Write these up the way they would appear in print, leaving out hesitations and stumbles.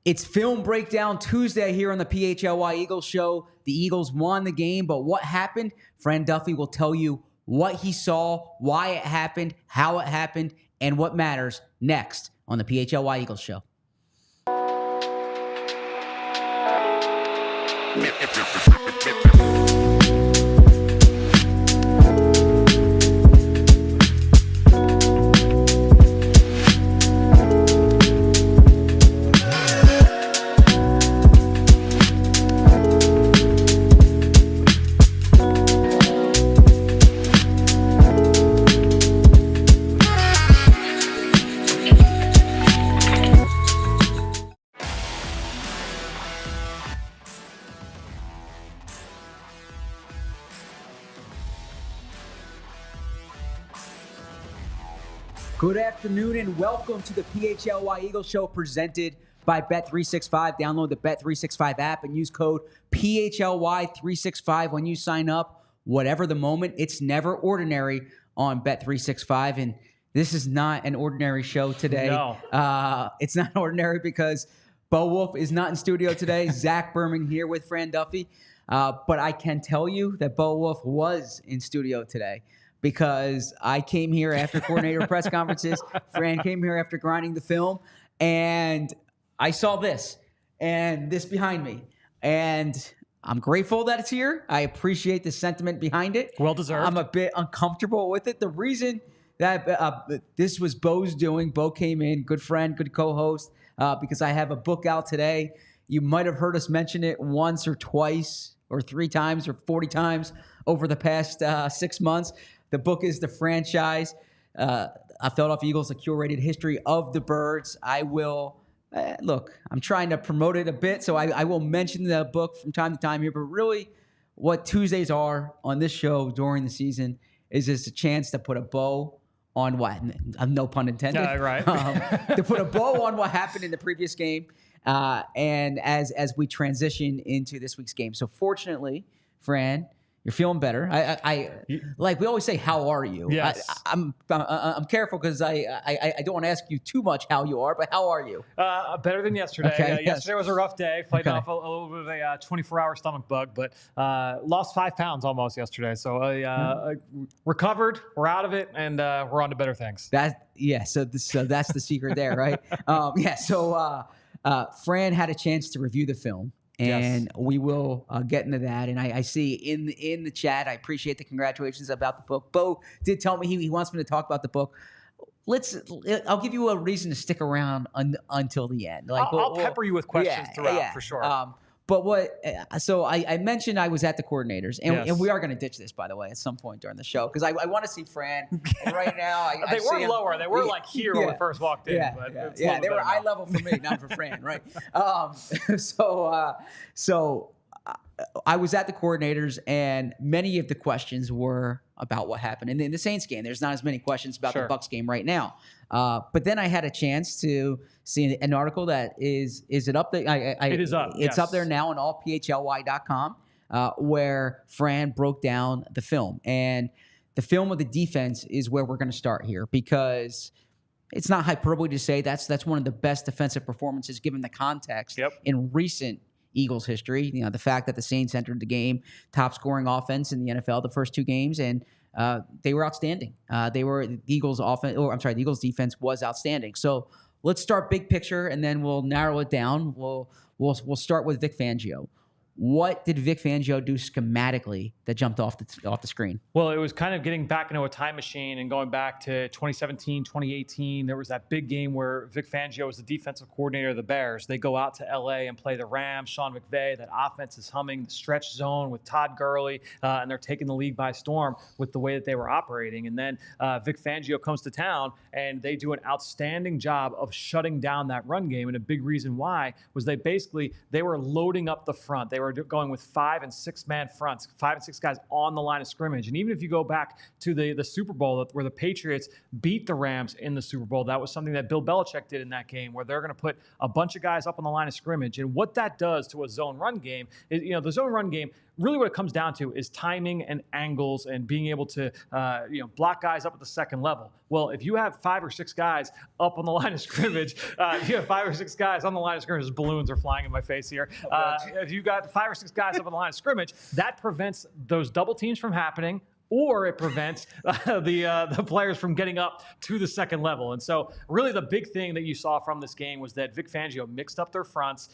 It's Film Breakdown Tuesday here on the PHLY Eagles show. The Eagles won the game, but what happened? Fran Duffy will tell you what he saw, why it happened, how it happened, and what matters next on the PHLY Eagles show. Good afternoon and welcome to the PHLY Eagles show presented by Bet365. Download the Bet365 app and use code PHLY365 when you sign up. Whatever the moment, it's never ordinary on Bet365. And this is not an ordinary show today. No. It's not ordinary because Bo Wolf is not in studio today. Zach Berman here with Fran Duffy. But I can tell you that Bo Wolf was in studio today, because I came here after coordinator press conferences. Fran came here after grinding the film, and I saw this and this behind me. And I'm grateful that it's here. I appreciate the sentiment behind it. Well deserved. I'm a bit uncomfortable with it. The reason that this was Bo's doing, Bo came in, good friend, good co-host, because I have a book out today. You might have heard us mention it once or twice or 3 times or 40 times over the past 6 months. The book is The Franchise, Philadelphia Eagles, A Curated History of the Birds. I will, look, I'm trying to promote it a bit, so I will mention the book from time to time here. But really, what Tuesdays are on this show during the season is just a chance to put a bow on what, no pun intended, right. To put a bow on what happened in the previous game, and as we transition into this week's game. So fortunately, Fran, you're feeling better. I like we always say, how are you? Yes. I'm careful because I don't want to ask you too much how you are, but how are you? Better than yesterday. Okay, Yesterday was a rough day, fighting off a little bit of a 24-hour stomach bug, but lost 5 pounds almost yesterday. So recovered, we're out of it, and we're on to better things. So that's the secret there, right? So Fran had a chance to review the film. And yes, we will get into that. And I see in the chat, I appreciate the congratulations about the book. Bo did tell me he wants me to talk about the book. I'll give you a reason to stick around until the end. Like I'll pepper you with questions throughout for sure. So I mentioned I was at the coordinators, and, yes, and we are going to ditch this, by the way, at some point during the show, because I want to see Fran. And right now, they were lower. They were like here when we first walked in. They were eye level for me, not for Fran, right? So I was at the coordinators, and many of the questions were about what happened. And in the Saints game, there's not as many questions about the Bucs game right now. But then I had a chance to see an article that is it up there? It is up. It's up there now on allphly.com, where Fran broke down the film. And the film of the defense is where we're going to start here, because it's not hyperbole to say that's one of the best defensive performances given the context in recent Eagles history. You know, the fact that the Saints entered the game top scoring offense in the NFL the first 2 games, and they were outstanding. The Eagles defense was outstanding. So let's start big picture, and then we'll narrow it down. We'll start with Vic Fangio. What did Vic Fangio do schematically that jumped off the screen? Well, it was kind of getting back into a time machine and going back to 2017, 2018. There was that big game where Vic Fangio was the defensive coordinator of the Bears. They go out to L.A. and play the Rams. Sean McVay, that offense is humming, the stretch zone with Todd Gurley, and they're taking the league by storm with the way that they were operating. And then Vic Fangio comes to town, and they do an outstanding job of shutting down that run game. And a big reason why was they were loading up the front. They were going with 5 and 6 man fronts, 5 and 6 guys on the line of scrimmage. And even if you go back to the Super Bowl where the Patriots beat the Rams in the Super Bowl, that was something that Bill Belichick did in that game, where they're going to put a bunch of guys up on the line of scrimmage. And what that does to a zone run game is, the zone run game really what it comes down to is timing and angles and being able to block guys up at the second level. Well, if you have 5 or 6 guys up on the line of scrimmage, if you have 5 or 6 guys on the line of scrimmage, balloons are flying in my face here. If you got 5 or 6 guys up on the line of scrimmage, that prevents those double teams from happening, or it prevents the players from getting up to the second level. And so really the big thing that you saw from this game was that Vic Fangio mixed up their fronts.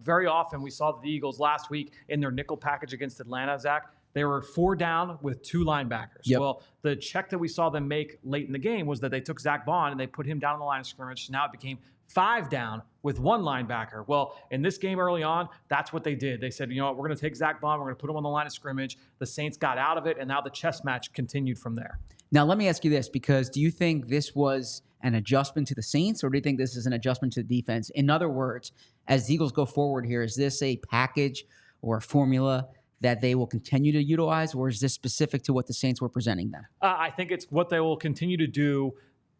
Very often we saw the Eagles last week in their nickel package against Atlanta, Zach. They were 4 down with 2 linebackers. Yep. Well, the check that we saw them make late in the game was that they took Zach Berman and they put him down on the line of scrimmage. So now it became 5 down with 1 linebacker. Well, in this game early on, that's what they did. They said, you know what, we're going to take Zach Berman, we're going to put him on the line of scrimmage. The Saints got out of it, and now the chess match continued from there. Now, let me ask you this, because do you think this was an adjustment to the Saints, or do you think this is an adjustment to the defense? In other words, as the Eagles go forward here, is this a package or a formula that they will continue to utilize, or is this specific to what the Saints were presenting them? I think it's what they will continue to do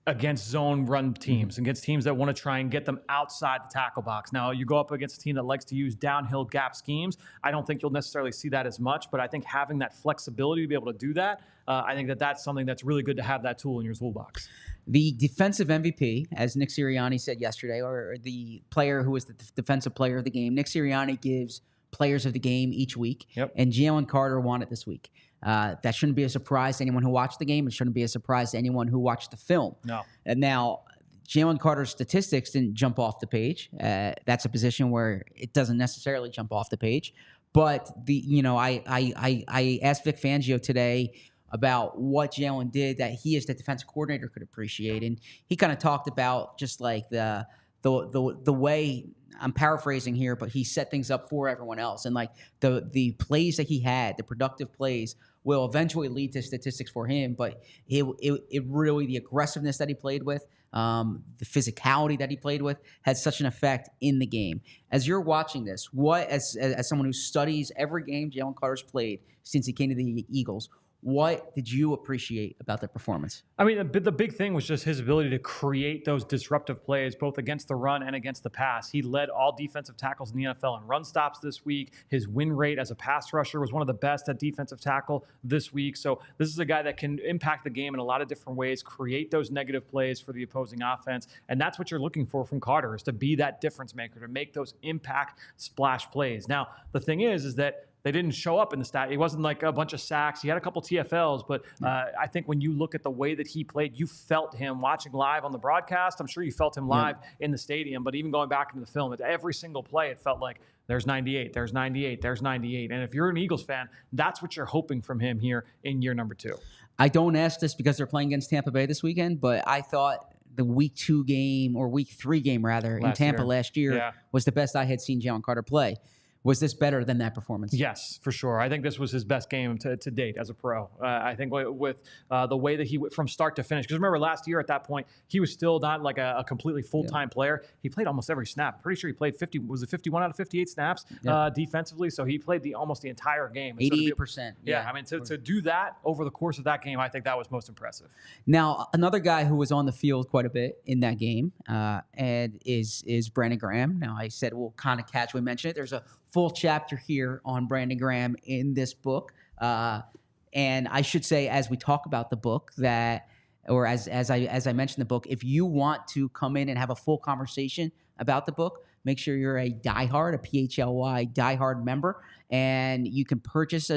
against zone run teams, against teams that want to try and get them outside the tackle box. Now, you go up against a team that likes to use downhill gap schemes. I don't think you'll necessarily see that as much, but I think having that flexibility to be able to do that, I think that that's something that's really good to have that tool in your toolbox. The defensive MVP, as Nick Sirianni said yesterday, or the player who was the defensive player of the game, Nick Sirianni gives players of the game each week, and Jalen Carter won it this week. That shouldn't be a surprise to anyone who watched the game. It shouldn't be a surprise to anyone who watched the film. No. And now, Jalen Carter's statistics didn't jump off the page. That's a position where it doesn't necessarily jump off the page. But I asked Vic Fangio today about what Jalen did that he as the defensive coordinator could appreciate, and he kind of talked about just like the way. I'm paraphrasing here, but he set things up for everyone else. And like the plays that he had, the productive plays, will eventually lead to statistics for him. But it really, the aggressiveness that he played with, the physicality that he played with, had such an effect in the game. As you're watching this, what as someone who studies every game Jalen Carter's played since he came to the Eagles, what did you appreciate about the performance? I mean, the big thing was just his ability to create those disruptive plays, both against the run and against the pass. He led all defensive tackles in the NFL in run stops this week. His win rate as a pass rusher was one of the best at defensive tackle this week. So this is a guy that can impact the game in a lot of different ways, create those negative plays for the opposing offense. And that's what you're looking for from Carter, is to be that difference maker, to make those impact splash plays. Now, the thing is that they didn't show up in the stat. It wasn't like a bunch of sacks. He had a couple TFLs, but I think when you look at the way that he played, you felt him watching live on the broadcast. I'm sure you felt him live in the stadium, but even going back into the film, at every single play, it felt like there's 98, there's 98, there's 98. And if you're an Eagles fan, that's what you're hoping from him here in year number 2. I don't ask this because they're playing against Tampa Bay this weekend, but I thought the week 2 game, or week 3 game rather, in Tampa last year was the best I had seen Jalen Carter play. Was this better than that performance? Yes, for sure. I think this was his best game to date as a pro. I think with the way that he went from start to finish. Because remember, last year at that point, he was still not like a completely full-time player. He played almost every snap. Pretty sure he played 51 out of 58 snaps defensively. So he played almost the entire game. 88%. I mean, to do that over the course of that game, I think that was most impressive. Now, another guy who was on the field quite a bit in that game and is Brandon Graham. Now, I said we'll kind of casually mention it. There's a full chapter here on Brandon Graham in this book. And I should say, as we talk about the book, that, or as I mentioned the book, if you want to come in and have a full conversation about the book, make sure you're a PHLY diehard member, and you can purchase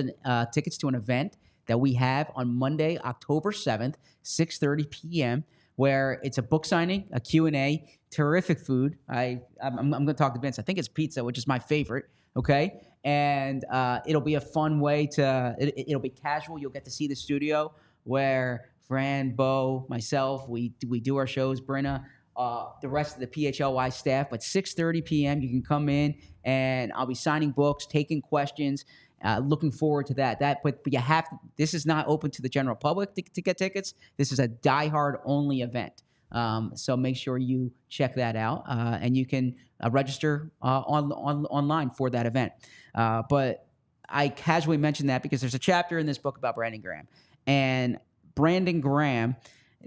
tickets to an event that we have on Monday, October 7th, 6:30 p.m., where it's a book signing, a Q&A, terrific food. I'm going to talk to Vince. I think it's pizza, which is my favorite. Okay, and it'll be a fun way to. It'll be casual. You'll get to see the studio where Fran, Bo, myself, we do our shows. Brenna, the rest of the PHLY staff. But 6:30 p.m. you can come in, and I'll be signing books, taking questions. Looking forward to that. But you have. This is not open to the general public to get tickets. This is a diehard only event. So make sure you check that out, and you can register online for that event. But I casually mentioned that because there's a chapter in this book about Brandon Graham, and Brandon Graham.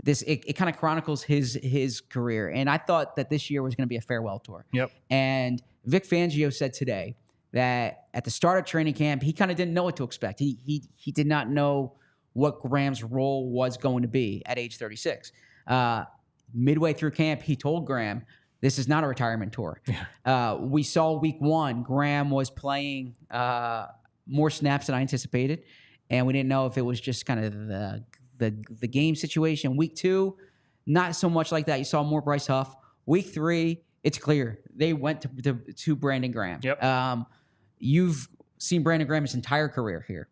It kind of chronicles his career, and I thought that this year was going to be a farewell tour. Yep. And Vic Fangio said today that at the start of training camp, he kind of didn't know what to expect. He did not know what Graham's role was going to be at age 36. Midway through camp, he told Graham, this is not a retirement tour. Yeah. We saw week 1, Graham was playing more snaps than I anticipated, and we didn't know if it was just kind of the game situation. Week 2, not so much like that. You saw more Bryce Huff. Week 3, it's clear they went to Brandon Graham. Yep. You've seen Brandon Graham his entire career here.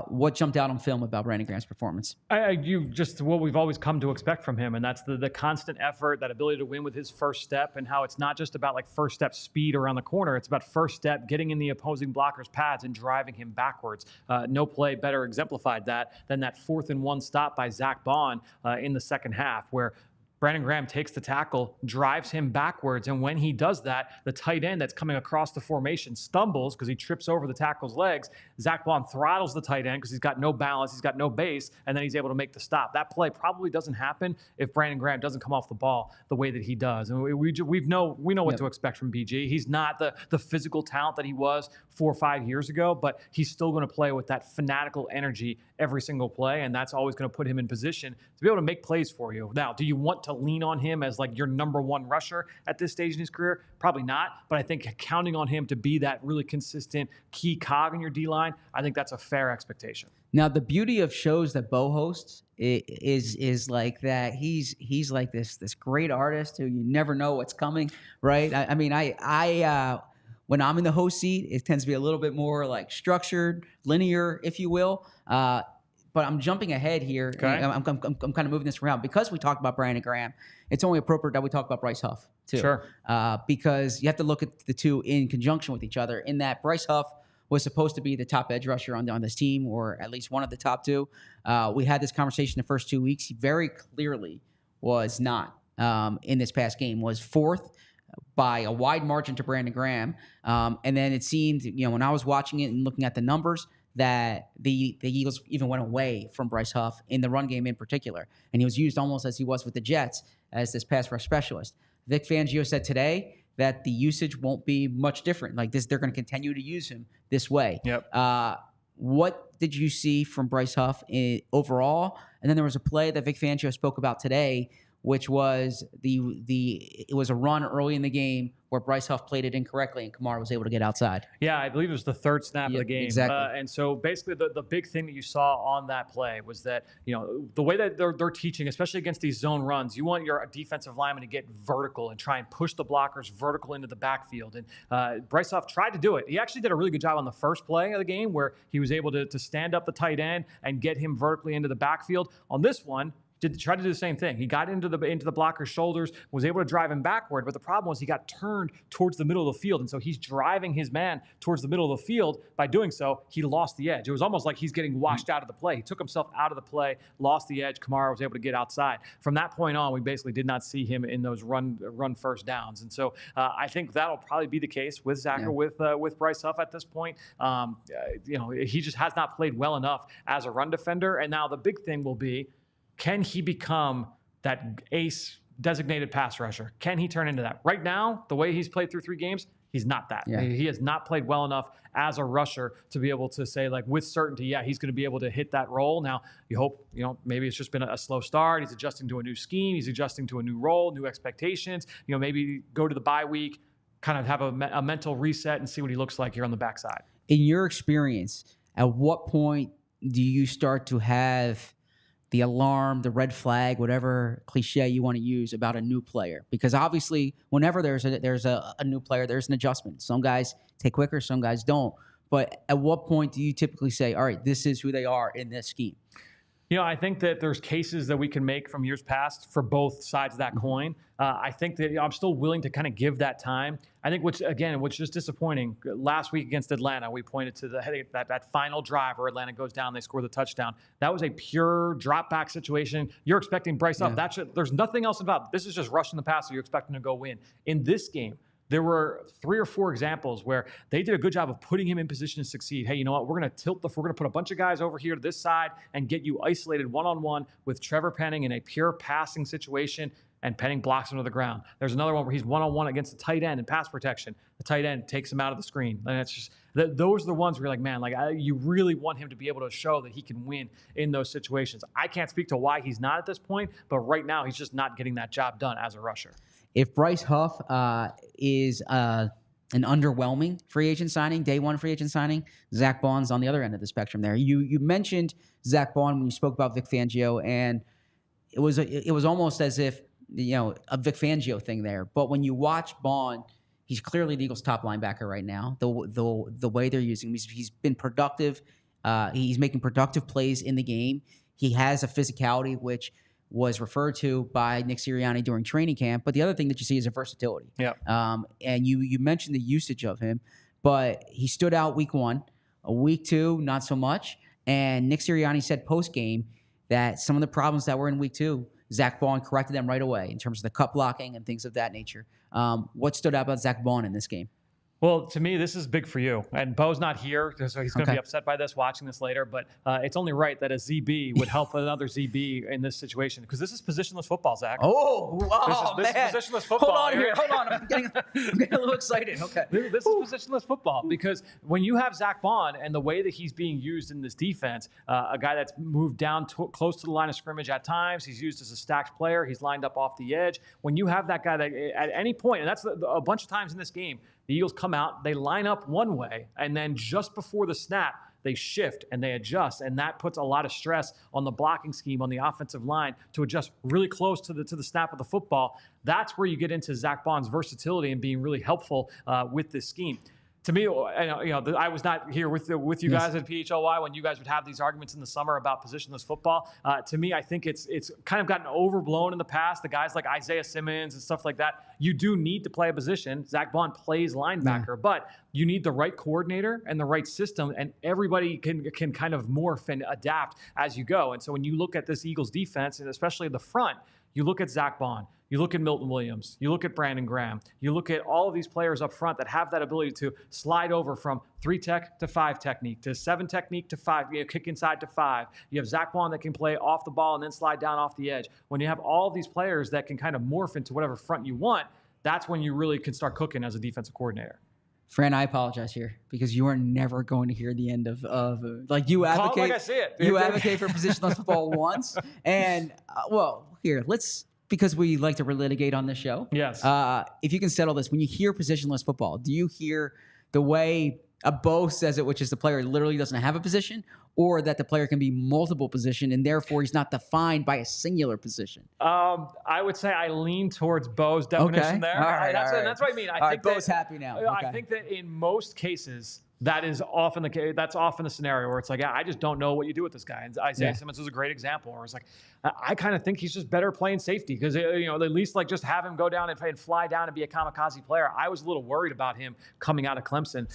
What jumped out on film about Brandon Graham's performance? You just what we've always come to expect from him, and that's the constant effort, that ability to win with his first step, and how it's not just about like first step speed around the corner. It's about first step getting in the opposing blocker's pads and driving him backwards. No play better exemplified that than that 4th and 1 stop by Zach Berman in the second half, where Brandon Graham takes the tackle, drives him backwards, and when he does that, the tight end that's coming across the formation stumbles because he trips over the tackle's legs. Zach Berman throttles the tight end because he's got no balance, he's got no base, and then he's able to make the stop. That play probably doesn't happen if Brandon Graham doesn't come off the ball the way that he does. And we know what to expect from BG. He's not the physical talent that he was 4 or 5 years ago, but he's still going to play with that fanatical energy every single play, and that's always going to put him in position to be able to make plays for you. Now, do you want to lean on him as like your number 1 rusher at this stage in his career? Probably not, but I think counting on him to be that really consistent key cog in your D-line, I think that's a fair expectation. Now, the beauty of shows that Bo hosts is like that he's like this great artist who you never know what's coming, right? I mean, when I'm in the host seat, it tends to be a little bit more like structured, linear, if you will. But I'm jumping ahead here. Okay. I'm kind of moving this around because we talked about Brandon Graham. It's only appropriate that we talk about Bryce Huff too. Sure. Because you have to look at the two in conjunction with each other. In that Bryce Huff was supposed to be the top edge rusher on this team, or at least one of the top 2. We had this conversation the first 2 weeks. He very clearly was not in this past game. Was 4th by a wide margin to Brandon Graham. And then it seemed, when I was watching it and looking at the numbers, that the Eagles even went away from Bryce Huff in the run game in particular. And he was used almost as he was with the Jets as this pass rush specialist. Vic Fangio said today that the usage won't be much different. Like this, they're going to continue to use him this way. Yep. What did you see from Bryce Huff overall? And then there was a play that Vic Fangio spoke about today, which was it was a run early in the game where Bryce Huff played it incorrectly and Kamara was able to get outside. Yeah, I believe it was the 3rd snap of the game. Exactly. And so basically the big thing that you saw on that play was that, the way that they're teaching, especially against these zone runs, you want your defensive lineman to get vertical and try and push the blockers vertical into the backfield. And Bryce Huff tried to do it. He actually did a really good job on the first play of the game where he was able to stand up the tight end and get him vertically into the backfield. On this one, tried to do the same thing. He got into the blocker's shoulders, was able to drive him backward, but the problem was he got turned towards the middle of the field, and so he's driving his man towards the middle of the field. By doing so, he lost the edge. It was almost like he's getting washed out of the play. He took himself out of the play, lost the edge. Kamara was able to get outside. From that point on, we basically did not see him in those run first downs, and so I think that'll probably be the case with Zach or with Bryce Huff at this point. He just has not played well enough as a run defender, and now the big thing will be, can he become that ace designated pass rusher? Can he turn into that? Right now, the way he's played through 3 games, he's not that. Yeah. He has not played well enough as a rusher to be able to say, like, with certainty, he's going to be able to hit that role. Now, you hope, maybe it's just been a slow start. He's adjusting to a new scheme. He's adjusting to a new role, new expectations. Maybe go to the bye week, kind of have a mental reset and see what he looks like here on the backside. In your experience, at what point do you start to have the alarm, the red flag, whatever cliche you want to use about a new player? Because obviously, whenever there's a new player, there's an adjustment. Some guys take quicker, some guys don't. But at what point do you typically say, all right, this is who they are in this scheme? I think that there's cases that we can make from years past for both sides of that coin. I think that I'm still willing to kind of give that time. I think, which is disappointing, last week against Atlanta, we pointed to that final drive where Atlanta goes down, they score the touchdown. That was a pure drop back situation. You're expecting Bryce Huff. There's nothing else about it. This is just rushing the passer. You're expecting to go win. In this game, there were 3 or 4 examples where they did a good job of putting him in position to succeed. Hey, you know what? We're going to put a bunch of guys over here to this side and get you isolated one-on-one with Trevor Penning in a pure passing situation. and Penning blocks him to the ground. There's another one where he's one-on-one against the tight end in pass protection. The tight end takes him out of the screen. And it's just those are the ones where you're like, man, you really want him to be able to show that he can win in those situations. I can't speak to why he's not at this point, but right now he's just not getting that job done as a rusher. If Bryce Huff is an underwhelming free agent signing, day one free agent signing, Zach Baun's on the other end of the spectrum there. You mentioned Zach Baun when you spoke about Vic Fangio, and it was almost as if, a Vic Fangio thing there. But when you watch Baun, he's clearly the Eagles' top linebacker right now. The way they're using him, he's been productive. He's making productive plays in the game. He has a physicality which was referred to by Nick Sirianni during training camp. But the other thing that you see is a versatility. Yeah. And you mentioned the usage of him, but he stood out week one. Week two, not so much. And Nick Sirianni said post game that some of the problems that were in week two, Zach Baun corrected them right away in terms of the cut blocking and things of that nature. What stood out about Zach Baun in this game? Well, to me, this is big for you. And Bo's not here, so he's going to be upset by this, watching this later. But it's only right that a ZB would help another ZB in this situation, because this is positionless football, Zach. This is positionless football. Hold on here. Hold on. I'm getting a little excited. Okay. This is positionless football, because when you have Zach Baun and the way that he's being used in this defense, a guy that's moved down close to the line of scrimmage at times, he's used as a stacked player, he's lined up off the edge. When you have that guy that at any point, and that's a bunch of times in this game, the Eagles come out, they line up one way, and then just before the snap, they shift and they adjust, and that puts a lot of stress on the blocking scheme on the offensive line to adjust really close to the snap of the football. That's where you get into Zach Baun's versatility and being really helpful with this scheme. To me, I was not here with you guys at PHLY when you guys would have these arguments in the summer about positionless football. To me, I think it's kind of gotten overblown in the past. The guys like Isaiah Simmons and stuff like that, you do need to play a position. Zach Baun plays linebacker, but you need the right coordinator and the right system, and everybody can kind of morph and adapt as you go. And so when you look at this Eagles defense, and especially in the front, you look at Zach Baun, you look at Milton Williams, you look at Brandon Graham, you look at all of these players up front that have that ability to slide over from 3-tech to 5 technique to 7 technique to 5, kick inside to 5. You have Zach Baun that can play off the ball and then slide down off the edge. When you have all of these players that can kind of morph into whatever front you want, that's when you really can start cooking as a defensive coordinator. Fran, I apologize here because you are never going to hear the end of like you advocate. Call it like I see it. You advocate for positionless football once, and because we like to relitigate on this show. Yes. If you can settle this, when you hear positionless football, do you hear the way a Bo says it, which is the player literally doesn't have a position, or that the player can be multiple position and therefore he's not defined by a singular position? I would say I lean towards Bo's definition there. All right, that's what I mean. I think Bo's happy now. Okay. I think that in most cases, that is often the case. That's often the scenario where it's like, I just don't know what you do with this guy. And Isaiah Simmons was a great example where it's like, I kind of think he's just better playing safety because, at least like just have him go down and fly down and be a kamikaze player. I was a little worried about him coming out of Clemson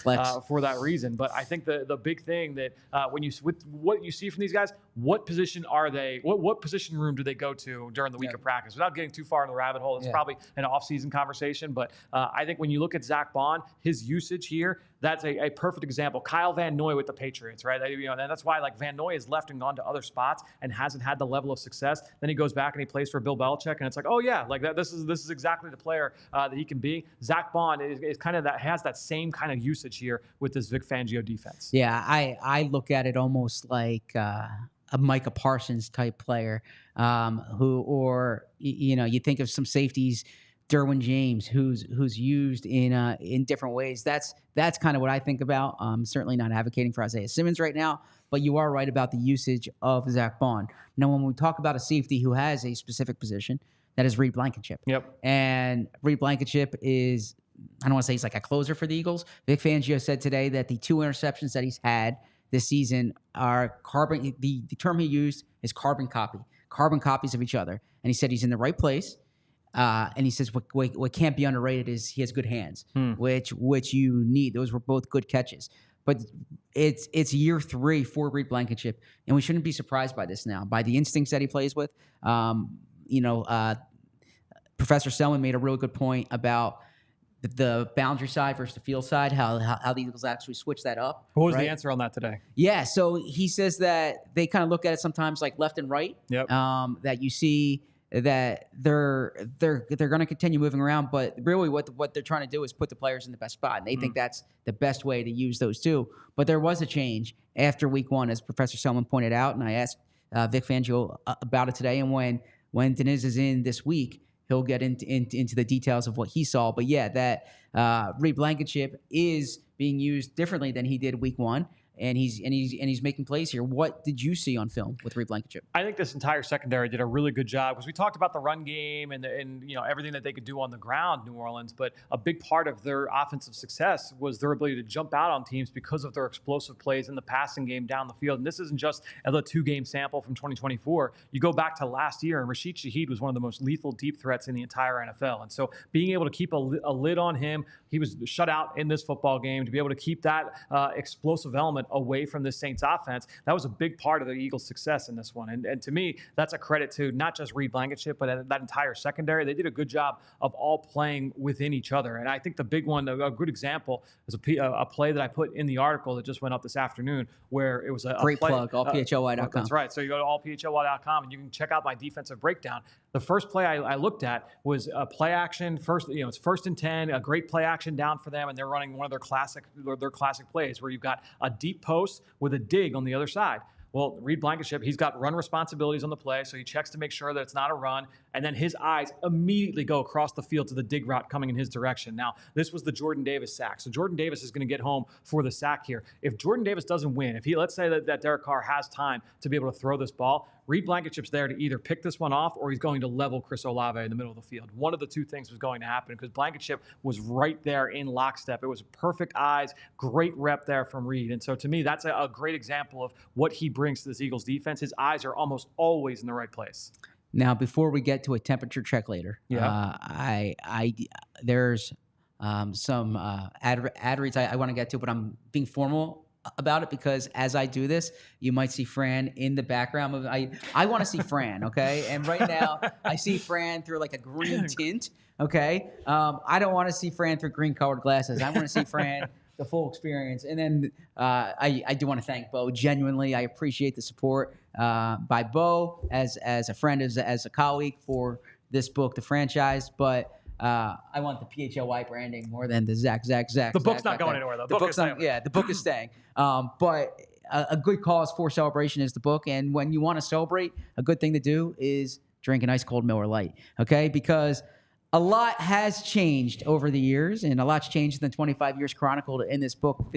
for that reason. But I think the big thing that with what you see from these guys, what position are they? What position room do they go to during the week of practice? Without getting too far in the rabbit hole, it's probably an off-season conversation. But I think when you look at Zach Baun, his usage here, that's a perfect example. Kyle Van Noy with the Patriots, right? And that's why like Van Noy has left and gone to other spots and hasn't had the level of success. Then he goes back and he plays for Bill Belichick, and it's like, oh yeah, like that. This is exactly the player that he can be. Zach Baun is kind of has that same kind of usage here with this Vic Fangio defense. Yeah, I look at it almost like a Micah Parsons type player, you think of some safeties. Derwin James, who's used in different ways. That's kind of what I think about. I'm certainly not advocating for Isaiah Simmons right now, but you are right about the usage of Zach Baun. Now, when we talk about a safety who has a specific position, that is Reed Blankenship. Yep. And Reed Blankenship is, I don't want to say he's like a closer for the Eagles. Vic Fangio said today that the 2 interceptions that he's had this season are carbon. The term he used is carbon copies of each other. And he said he's in the right place. And he says what can't be underrated is he has good hands, which you need. Those were both good catches. But it's year 3 for Reed Blankenship, and we shouldn't be surprised by this now, by the instincts that he plays with. Professor Selman made a real good point about the boundary side versus the field side, how the Eagles actually switch that up. What was the answer on that today? Yeah, so he says that they kind of look at it sometimes like left and right. Yep. That you see that they're going to continue moving around, but really what they're trying to do is put the players in the best spot, and they think that's the best way to use those two. But there was a change after week 1, as Professor Selman pointed out, and I asked Vic Fangio about it today. And when Deniz is in this week, he'll get into the details of what he saw. But yeah, that Reed Blankenship is being used differently than he did week 1. And he's making plays here. What did you see on film with Reed Blankenship? I think this entire secondary did a really good job, because we talked about the run game and everything that they could do on the ground, New Orleans. But a big part of their offensive success was their ability to jump out on teams because of their explosive plays in the passing game down the field. And this isn't just a 2-game sample from 2024. You go back to last year, and Rashid Shaheed was one of the most lethal deep threats in the entire NFL. And so being able to keep a lid on him, he was shut out in this football game. To be able to keep that explosive element away from the Saints offense, that was a big part of the Eagles' success in this one. And to me, that's a credit to not just Reed Blankenship, but that entire secondary. They did a good job of all playing within each other. And I think the big one, a good example, is a play that I put in the article that just went up this afternoon, where it was a great play, plug, allphly.com. That's right. So you go to allphly.com and you can check out my defensive breakdown. The first play I looked at was a play action. First, it's 1st and 10, a great play action down for them, and they're running one of their classic plays where you've got a deep post with a dig on the other side. Well, Reed Blankenship, he's got run responsibilities on the play, so he checks to make sure that it's not a run, and then his eyes immediately go across the field to the dig route coming in his direction. Now, this was the Jordan Davis sack, so Jordan Davis is going to get home for the sack here. If Jordan Davis doesn't win, let's say that Derek Carr has time to be able to throw this ball, Reed Blankenship's there to either pick this one off, or he's going to level Chris Olave in the middle of the field. One of the two things was going to happen, because Blankenship was right there in lockstep. It was perfect eyes, great rep there from Reed. And so to me, that's a great example of what he brings to this Eagles defense. His eyes are almost always in the right place. Now, before we get to a temperature check later, there's some ad reads I want to get to, but I'm being formal about it, because as I do this, you might see Fran in the background. I want to see Fran, okay? And right now, I see Fran through like a green tint, okay? I don't want to see Fran through green-colored glasses. I want to see Fran the full experience. And then I do want to thank Bo. Genuinely, I appreciate the support by Bo as a friend, as a colleague for this book, The Franchise. But I want the PHLY branding more than the Zach. The book's not going anywhere, though. The book is staying. But a good cause for celebration is the book. And when you want to celebrate, a good thing to do is drink an ice cold Miller Lite, okay? Because a lot has changed over the years, and a lot's changed in the 25 years chronicled in this book.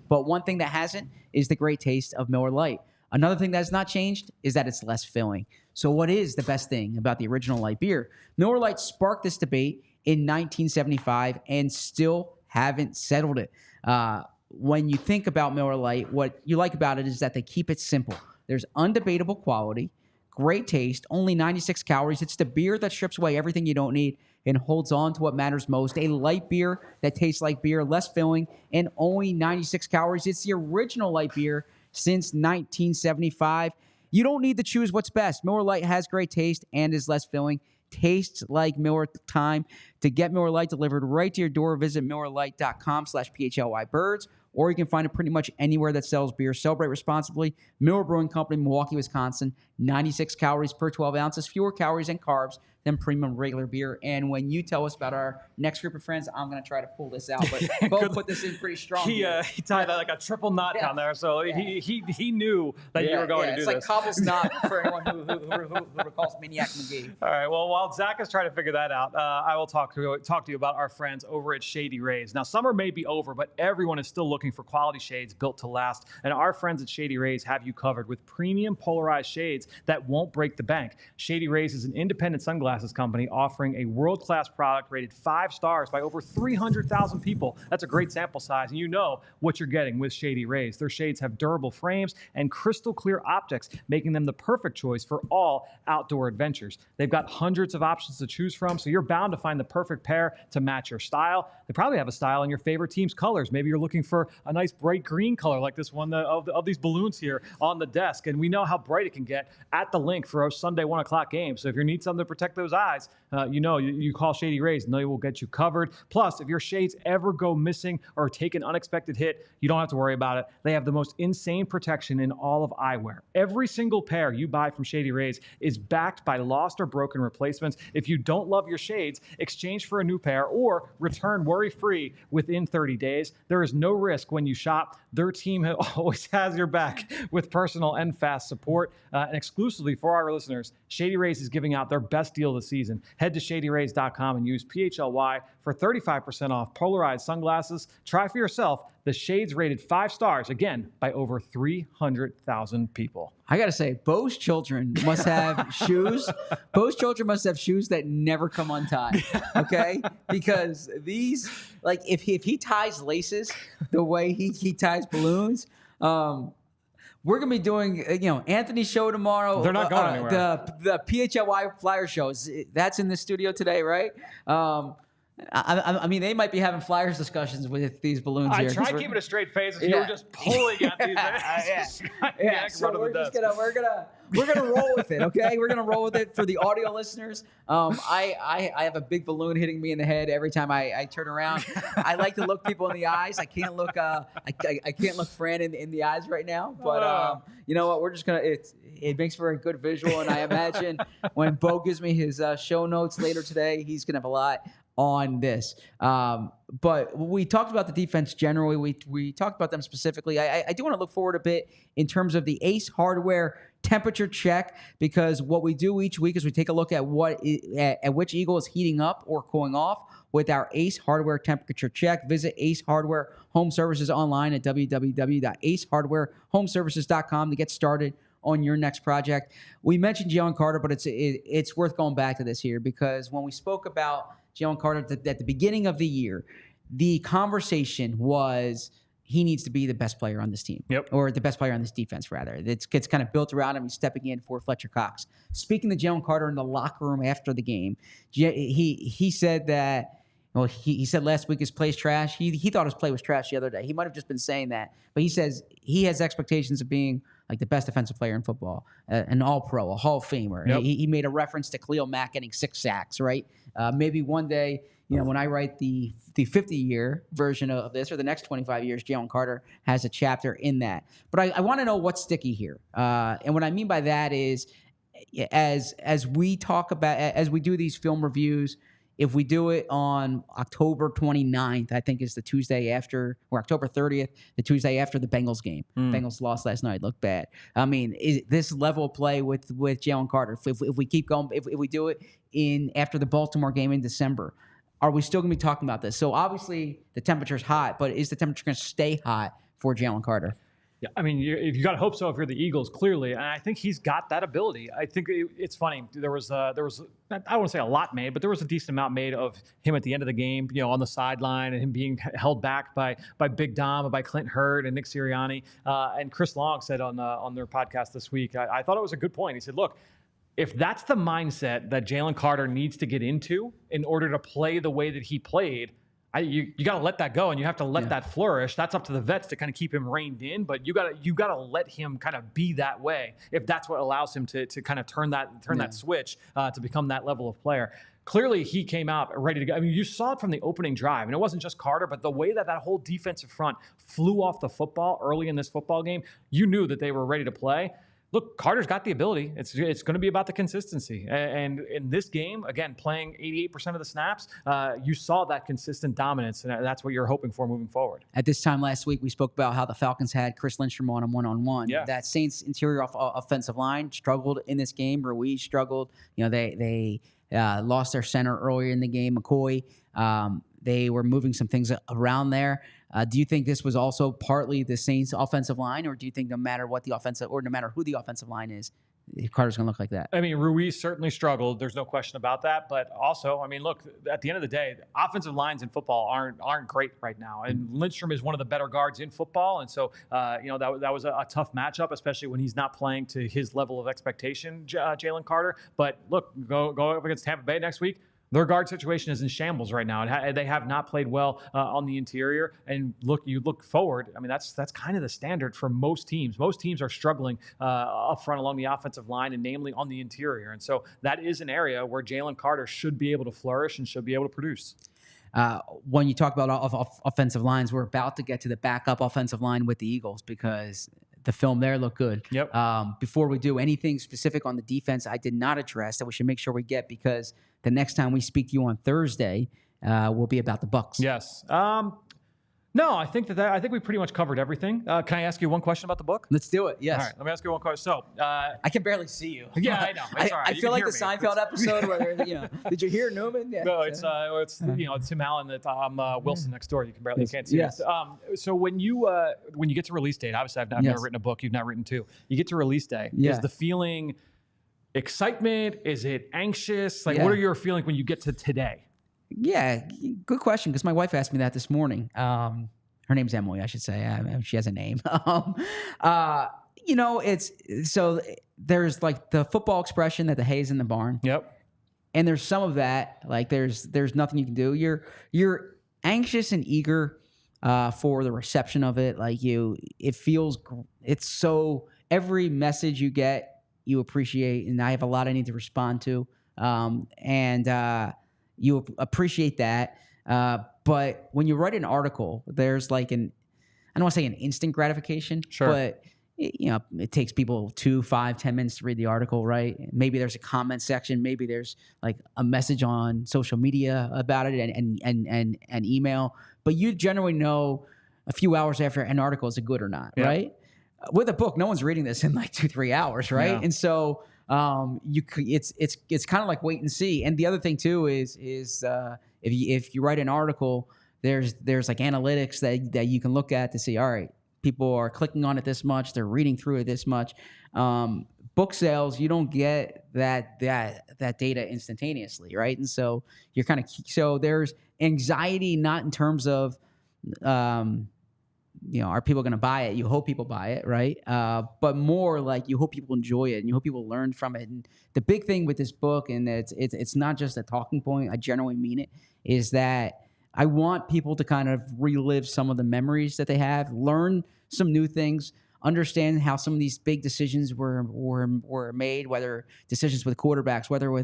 But one thing that hasn't is the great taste of Miller Lite. Another thing that's not changed is that it's less filling. So what is the best thing about the original light beer? Miller Lite sparked this debate in 1975 and still haven't settled it. When you think about Miller Lite, what you like about it is that they keep it simple. There's undebatable quality, great taste, only 96 calories. It's the beer that strips away everything you don't need and holds on to what matters most. A light beer that tastes like beer, less filling, and only 96 calories. It's the original light beer since 1975. You don't need to choose what's best. Miller Lite has great taste and is less filling. Tastes like Miller time. To get Miller Lite delivered right to your door, visit MillerLite.com/PHLYBirds, or you can find it pretty much anywhere that sells beer. Celebrate responsibly. Miller Brewing Company, Milwaukee, Wisconsin. 96 calories per 12 ounces, fewer calories and carbs than premium regular beer. And when you tell us about our next group of friends, I'm going to try to pull this out. But Bo put this in pretty strong. He tied like a triple knot down there, so he knew that you were going to do this. It's like Cobble's knot for anyone who recalls Maniac McGee. All right, well, while Zach is trying to figure that out, I will talk to you about our friends over at Shady Rays. Now, summer may be over, but everyone is still looking for quality shades built to last, and our friends at Shady Rays have you covered with premium polarized shades that won't break the bank. Shady Rays is an independent sunglasses company offering a world-class product rated 5 stars by over 300,000 people. That's a great sample size, and you know what you're getting with Shady Rays. Their shades have durable frames and crystal clear optics, making them the perfect choice for all outdoor adventures. They've got hundreds of options to choose from, so you're bound to find the perfect perfect pair to match your style. They probably have a style in your favorite team's colors. Maybe you're looking for a nice bright green color like this one of these balloons here on the desk. And we know how bright it can get at the link for our Sunday 1 o'clock game. So if you need something to protect those eyes, you call Shady Rays and they will get you covered. Plus, if your shades ever go missing or take an unexpected hit, you don't have to worry about it. They have the most insane protection in all of eyewear. Every single pair you buy from Shady Rays is backed by lost or broken replacements. If you don't love your shades, exchange for a new pair or return worry-free within 30 days. There is no risk when you shop. Their team always has your back with personal and fast support. And exclusively for our listeners, Shady Rays is giving out their best deal of the season. Head to shadyrays.com and use PHLY for 35% off polarized sunglasses. Try for yourself the shades rated 5 stars, again, by over 300,000 people. I got to say, Bo's children must have shoes. Bo's children must have shoes that never come untied, okay? Because these, like, if he ties laces the way he ties balloons, we're going to be doing, Anthony's show tomorrow. They're not going anywhere. The PHLY flyer shows, that's in the studio today, right? I mean, they might be having flyers discussions with these balloons here. I try keeping a straight face if you were just pulling at these. So we're gonna roll with it, okay? We're gonna roll with it for the audio listeners. I have a big balloon hitting me in the head every time I turn around. I like to look people in the eyes. I can't look I can't look Fran in the eyes right now. But you know what? We're just gonna it makes for a good visual, and I imagine when Bo gives me his show notes later today, he's gonna have a lot on this. But we talked about the defense generally. We talked about them specifically. I do want to look forward a bit in terms of the Ace Hardware temperature check, because what we do each week is we take a look at which Eagle is heating up or cooling off with our Ace Hardware temperature check. Visit Ace Hardware Home Services online at www.acehardwarehomeservices.com to get started on your next project. We mentioned Jalen Carter, but it's worth going back to this here, because when we spoke about Jalen Carter at the beginning of the year, the conversation was he needs to be the best player on this team, or the best player on this defense, rather. It gets kind of built around him. He's stepping in for Fletcher Cox. Speaking to Jalen Carter in the locker room after the game, he said that, well, he said last week his play's trash. He thought his play was trash the other day. He might have just been saying that. But he says he has expectations of being like the best defensive player in football, an all-pro, a Hall of Famer. He made a reference to Khalil Mack getting 6 sacks, right? Maybe one day, when I write the 50-year version of this, or the next 25 years, Jalen Carter has a chapter in that. But I want to know what's sticky here. And what I mean by that is, as we talk about, as we do these film reviews, if we do it on October 29th, I think is the Tuesday after, or October 30th, the Tuesday after the Bengals game. Bengals lost last night, looked bad. I mean, is this level of play with Jalen Carter, if we keep going, if we do it after the Baltimore game in December, are we still going to be talking about this? So obviously the temperature's hot, but is the temperature going to stay hot for Jalen Carter? Yeah, I mean, you got to hope so if you're the Eagles, clearly, and I think he's got that ability. I think it's funny. There was I don't want to say a lot made, but there was a decent amount made of him at the end of the game, on the sideline, and him being held back by Big Dom and by Clint Hurd and Nick Sirianni. And Chris Long said on their podcast this week, I thought it was a good point. He said, look, if that's the mindset that Jalen Carter needs to get into in order to play the way that he played, you got to let that go, and you have to let that flourish. That's up to the vets to kind of keep him reined in, but you got to let him kind of be that way if that's what allows him to kind of turn that switch to become that level of player. Clearly, he came out ready to go. I mean, you saw it from the opening drive, and it wasn't just Carter, but the way that whole defensive front flew off the football early in this football game, you knew that they were ready to play. Look, Carter's got the ability. It's going to be about the consistency. And in this game, again, playing 88% of the snaps, you saw that consistent dominance, and that's what you're hoping for moving forward. At this time last week, we spoke about how the Falcons had Chris Lindstrom on him one-on-one. Yeah. That Saints interior offensive line struggled in this game. Ruiz struggled. They lost their center earlier in the game, McCoy. They were moving some things around there. Do you think this was also partly the Saints' offensive line, or do you think no matter who the offensive line is, Carter's going to look like that? I mean, Ruiz certainly struggled. There's no question about that. But also, I mean, look, at the end of the day, offensive lines in football aren't great right now. And Lindstrom is one of the better guards in football. And so, that was a tough matchup, especially when he's not playing to his level of expectation, Jalen Carter. But look, go up against Tampa Bay next week. their guard situation is in shambles right now. And they have not played well on the interior. And you look forward. I mean, that's kind of the standard for most teams. Most teams are struggling up front along the offensive line, and namely on the interior. And so that is an area where Jalen Carter should be able to flourish and should be able to produce. When you talk about offensive lines, we're about to get to the backup offensive line with the Eagles because the film there looked good. Yep. Before we do anything specific on the defense, I did not address that we should make sure we get, because the next time we speak to you on Thursday will be about the Bucs. Yes. No, I think I think we pretty much covered everything. Can I ask you one question about the book? Let's do it. Yes. All right. Let me ask you one question. So I can barely see you. Yeah, I know. It's all right. I feel like the Seinfeld episode where did you hear Newman? Yeah. No, it's Tim Allen that I'm Wilson next door. You can't see. Yes. So when you get to release date, obviously I've never written a book. You've not written two. You get to release day. Yeah. Is the feeling excitement? Is it anxious? Like, what are your feelings when you get to today? Yeah, good question, because my wife asked me that this morning. Her name's Emily, I should say. She has a name. It's so there's like the football expression that the hay's in the barn. Yep. And there's some of that, like there's nothing you can do. You're anxious and eager for the reception of it. Like it's so every message you get, you appreciate, and I have a lot I need to respond to. You appreciate that. But when you write an article, there's like I don't want to say an instant gratification, sure, but it takes people 2, 5, 10 minutes to read the article, right? Maybe there's a comment section, maybe there's like a message on social media about it and email, but you generally know a few hours after an article is it good or not, right? With a book, no one's reading this in like 2-3 hours, right? And so it's kind of like wait and see. And the other thing too is if you write an article, there's like analytics that you can look at to see, all right, people are clicking on it this much, they're reading through it this much. Book sales, you don't get that data instantaneously, right? And so you're so there's anxiety, not in terms of are people going to buy it? You hope people buy it, right? But more like you hope people enjoy it and you hope people learn from it. And the big thing with this book, and it's not just a talking point, I generally mean it, is that I want people to kind of relive some of the memories that they have, learn some new things, understand how some of these big decisions were made, whether decisions with quarterbacks, whether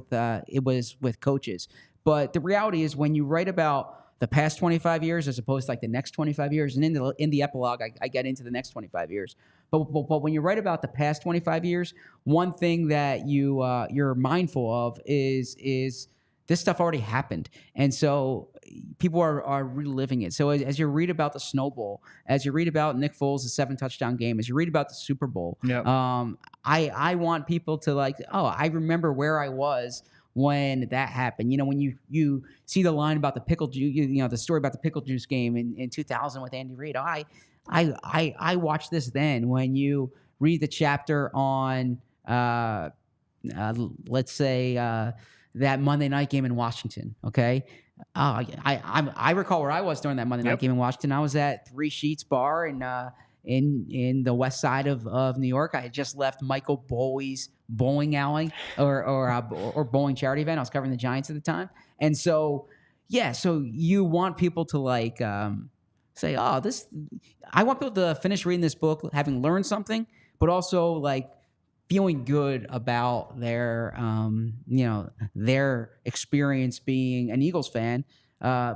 it was with coaches. But the reality is when you write about the past 25 years as opposed to like the next 25 years. And in the epilogue, I get into the next 25 years. But when you write about the past 25 years, one thing that you're mindful of is this stuff already happened. And so people are reliving it. So as you read about the Snow Bowl, as you read about Nick Foles' 7-touchdown game, as you read about the Super Bowl, I want people to like, I remember where I was when that happened. When you see the line about the pickle juice, the story about the pickle juice game in 2000 with Andy Reid. I watched this then. When you read the chapter on, let's say that Monday night game in Washington. Okay, I recall where I was during that Monday night game in Washington. I was at Three Sheets Bar in the west side of New York. I had just left Michael Bowie's bowling alley or bowling charity event. I was covering the Giants at the time. And so, so you want people to like say, I want people to finish reading this book having learned something, but also like feeling good about their experience being an Eagles fan.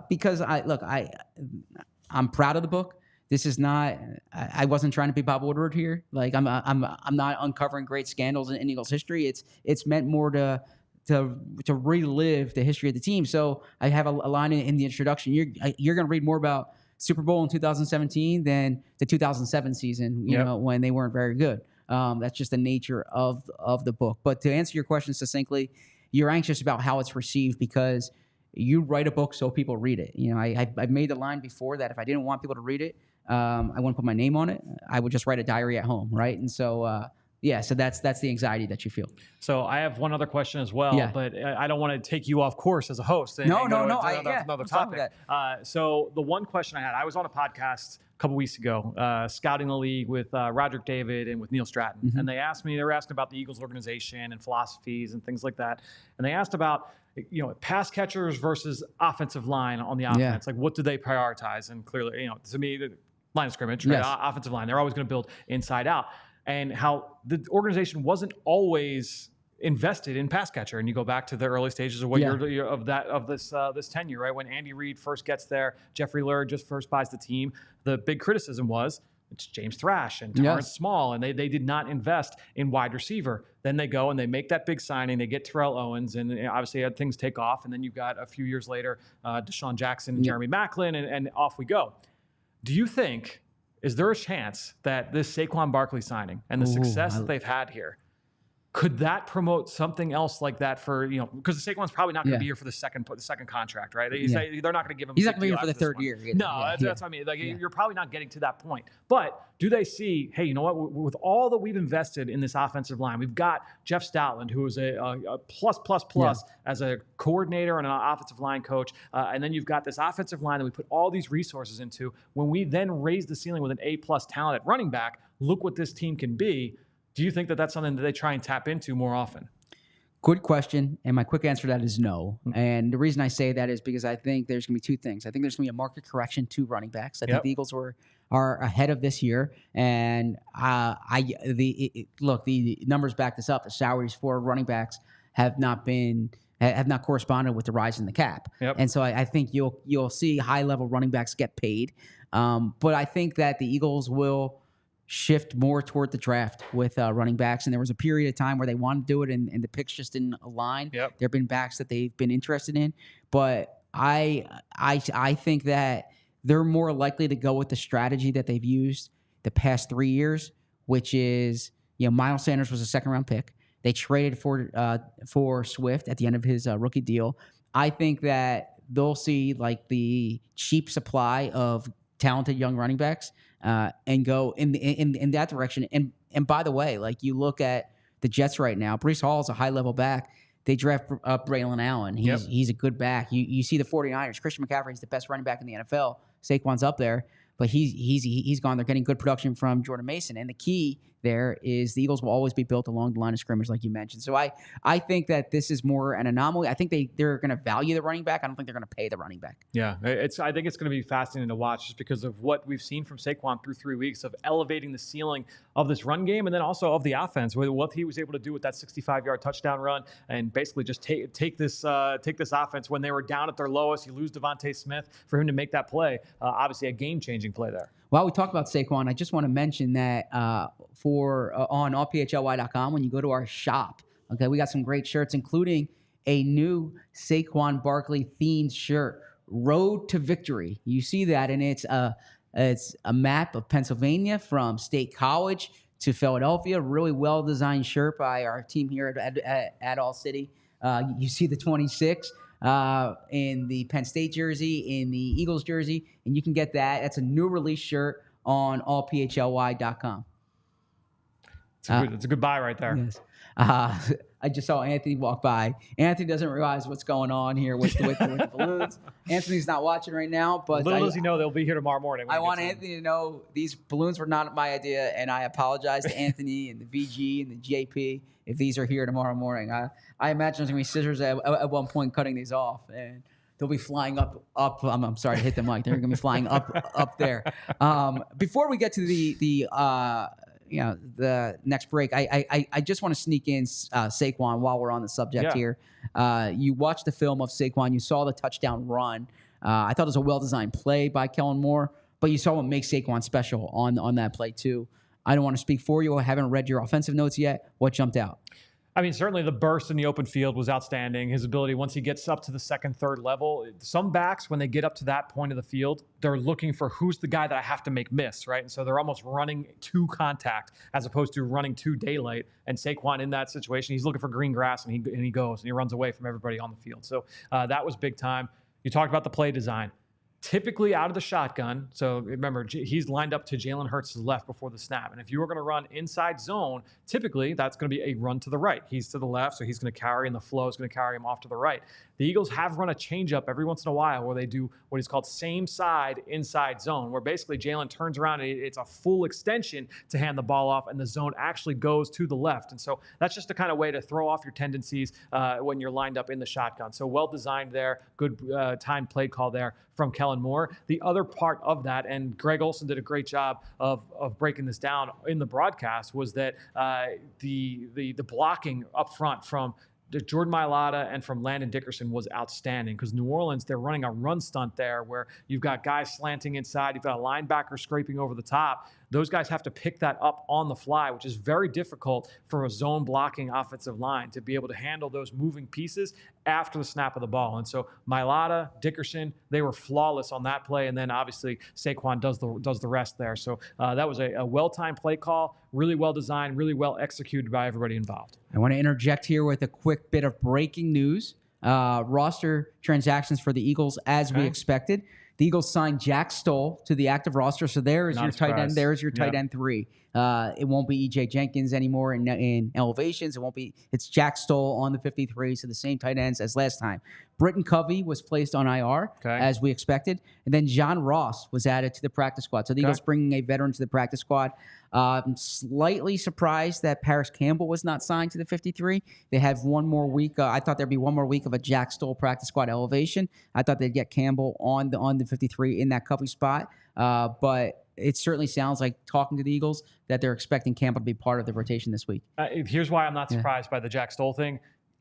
Because I'm proud of the book. This is not. I wasn't trying to be Bob Woodward here. Like I'm not uncovering great scandals in Eagles history. It's meant more to relive the history of the team. So I have a line in the introduction. You're going to read more about Super Bowl in 2017 than the 2007 season. When they weren't very good. That's just the nature of the book. But to answer your question succinctly, you're anxious about how it's received because you write a book so people read it. I've made the line before that if I didn't want people to read it, I wouldn't put my name on it. I would just write a diary at home, right? And so, so that's the anxiety that you feel. So I have one other question as well, but I don't want to take you off course as a host. Another topic. So the one question I had, I was on a podcast a couple weeks ago, scouting the league with Roderick David and with Neil Stratton, and they were asking about the Eagles organization and philosophies and things like that, and they asked about pass catchers versus offensive line on the offense. Like, what do they prioritize? And clearly, to me, the line of scrimmage, right? Yes. Offensive line, they're always going to build inside out. And how the organization wasn't always invested in pass catcher. And you go back to the early stages of what this tenure, right? When Andy Reid first gets there, Jeffrey Lurie just first buys the team. The big criticism was it's James Thrash and Terrence Small, and they did not invest in wide receiver. Then they go and they make that big signing. They get Terrell Owens, and obviously things take off. And then you've got a few years later, Deshaun Jackson and Jeremy Maclin, and off we go. Do you think, is there a chance that this Saquon Barkley signing and the success that they've had here, could that promote something else like that for, because Saquon's probably not going to be here for the second contract, right? They're not going to give him. He's not going to be here for the third year. No, that's what I mean. Like, you're probably not getting to that point. But do they see, hey, you know what? With all that we've invested in this offensive line, we've got Jeff Stoutland, who is a plus as a coordinator and an offensive line coach. And then you've got this offensive line that we put all these resources into. When we then raise the ceiling with an A+ talent at running back, look what this team can be. Do you think that that's something that they try and tap into more often? Good question. And my quick answer to that is no. And the reason I say that is because I think there's going to be two things. I think there's going to be a market correction to running backs. I think the Eagles are ahead of this year. And look, the numbers back this up. The salaries for running backs have not corresponded with the rise in the cap. And so I think you'll see high-level running backs get paid. But I think that the Eagles will shift more toward the draft with running backs. And there was a period of time where they wanted to do it and the picks just didn't align. There have been backs that they've been interested in. But I think that they're more likely to go with the strategy that they've used the past 3 years, which is, Miles Sanders was a second-round pick. They traded for Swift at the end of his rookie deal. I think that they'll see like the cheap supply of talented young running backs and go in that direction. And by the way, like you look at the Jets right now, Breece Hall is a high-level back. They draft Braylon Allen. He's a good back. You see the 49ers. Christian McCaffrey is the best running back in the NFL. Saquon's up there, but he's gone. They're getting good production from Jordan Mason. And the key there is the Eagles will always be built along the line of scrimmage, like you mentioned. So I think that this is more an anomaly. I think they're going to value the running back. I don't think they're going to pay the running back. Yeah, I think it's going to be fascinating to watch just because of what we've seen from Saquon through 3 weeks of elevating the ceiling of this run game and then also of the offense. With what he was able to do with that 65-yard touchdown run and basically just take this offense when they were down at their lowest. You lose Devontae Smith for him to make that play. Obviously, a game-changing play there. While we talk about Saquon, I just want to mention that on allphly.com, when you go to our shop, okay, we got some great shirts, including a new Saquon Barkley themed shirt, Road to Victory. You see that, and it's a map of Pennsylvania from State College to Philadelphia. Really well-designed shirt by our team here at ALLCITY. You see the 26. In the Penn State jersey, in the Eagles jersey, and you can get that. That's a new release shirt on allphly.com. It's a good buy right there. Yes. I just saw Anthony walk by. Anthony doesn't realize what's going on here with the balloons. Anthony's not watching right now, but little does he know they'll be here tomorrow morning. I want Anthony to know these balloons were not my idea, and I apologize to Anthony and the VG and the JP if these are here tomorrow morning. I imagine there's going to be scissors at one point cutting these off, and they'll be flying up. I'm sorry to hit the mic. They're going to be flying up there. Before we get to the next break, I just want to sneak in Saquon while we're on the subject here. You watched the film of Saquon. You saw the touchdown run. I thought it was a well-designed play by Kellen Moore, but you saw what makes Saquon special on that play too. I don't want to speak for you. I haven't read your offensive notes yet. What jumped out? I mean, certainly the burst in the open field was outstanding. His ability, once he gets up to the second, third level, some backs, when they get up to that point of the field, they're looking for who's the guy that I have to make miss, right? And so they're almost running to contact as opposed to running to daylight. And Saquon in that situation, he's looking for green grass, and he goes and he runs away from everybody on the field. So that was big time. You talked about the play design. typically out of the shotgun. So remember, he's lined up to Jalen Hurts' left before the snap. And if you were going to run inside zone, typically that's going to be a run to the right. He's to the left, so he's going to carry, and the flow is going to carry him off to the right. The Eagles have run a changeup every once in a while where they do what is called same side inside zone, where basically Jalen turns around and it's a full extension to hand the ball off, and the zone actually goes to the left. And so that's just a kind of way to throw off your tendencies when you're lined up in the shotgun. So well designed there, good timed play call there from Kellen Moore. The other part of that, and Greg Olsen did a great job of breaking this down in the broadcast, was that the blocking up front from Jordan Mailata and from Landon Dickerson was outstanding, because New Orleans, they're running a run stunt there where you've got guys slanting inside, you've got a linebacker scraping over the top. Those guys have to pick that up on the fly, which is very difficult for a zone blocking offensive line to be able to handle those moving pieces after the snap of the ball. And so Mailata, Dickerson, they were flawless on that play. And then obviously Saquon does the rest there. So that was a well-timed play call, really well designed, really well executed by everybody involved. I want to interject here with a quick bit of breaking news. Roster transactions for the Eagles as we expected. The Eagles signed Jack Stoll to the active roster, so there is your tight end. There is your tight end 3. It won't be E.J. Jenkins anymore in elevations. It won't be. It's Jack Stoll on the 53, so the same tight ends as last time. Britton Covey was placed on IR as we expected, and then John Ross was added to the practice squad. So the Eagles bringing a veteran to the practice squad. I'm slightly surprised that Paris Campbell was not signed to the 53. They have one more week. I thought there'd be one more week of a Jack Stoll practice squad elevation. I thought they'd get Campbell on the 53 in that Covey spot, but it certainly sounds like, talking to the Eagles, that they're expecting Campbell to be part of the rotation this week. Here's why I'm not surprised by the Jack Stoll thing.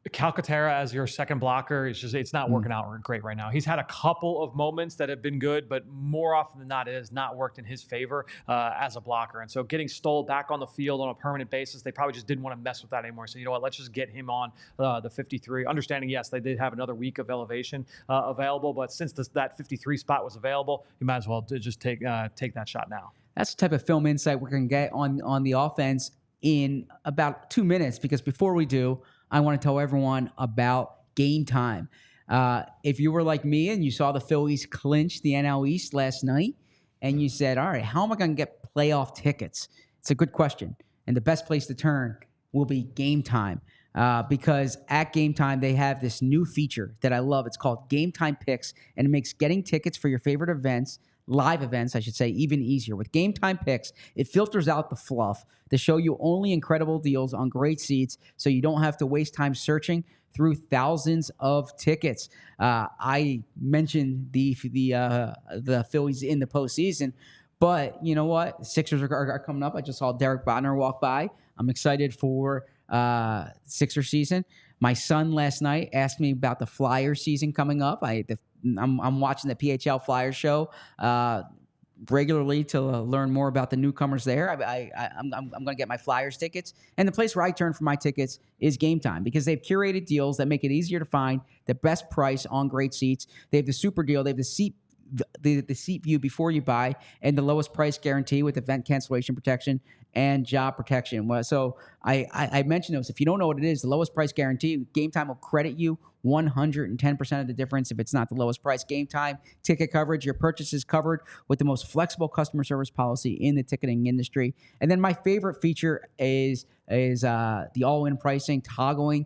Calcaterra as your second blocker, it's not working out great right now. He's had a couple of moments that have been good, but more often than not, it has not worked in his favor as a blocker. And so getting Stoll back on the field on a permanent basis, they probably just didn't want to mess with that anymore. So you know what, let's just get him on the 53. Understanding, yes, they did have another week of elevation available, but since that 53 spot was available, you might as well just take that shot now. That's the type of film insight we're going to get on the offense in about 2 minutes, because before we do, I want to tell everyone about Game Time. If you were like me and you saw the Phillies clinch the NL East last night and you said, all right, how am I going to get playoff tickets? It's a good question. And the best place to turn will be Game Time, because at Game Time, they have this new feature that I love. It's called Game Time Picks, and it makes getting tickets for your favorite events, live events, I should say, even easier. With Game Time Picks, it filters out the fluff to show you only incredible deals on great seats, so you don't have to waste time searching through thousands of tickets. I mentioned the Phillies in the postseason, but you know what? Sixers are coming up. I just saw Derek Bodner walk by. I'm excited for Sixer season. My son last night asked me about the Flyers season coming up. I'm watching the PHL Flyers show regularly to learn more about the newcomers there. I'm going to get my Flyers tickets. And the place where I turn for my tickets is Game Time, because they've curated deals that make it easier to find the best price on great seats. They have the super deal. They have the seat view before you buy, and the lowest price guarantee with event cancellation protection and job protection. So I mentioned those. If you don't know what it is, the lowest price guarantee, Game Time will credit you 110% of the difference if it's not the lowest price. Game Time ticket coverage, your purchase is covered with the most flexible customer service policy in the ticketing industry. And then my favorite feature is the all-in pricing, toggling.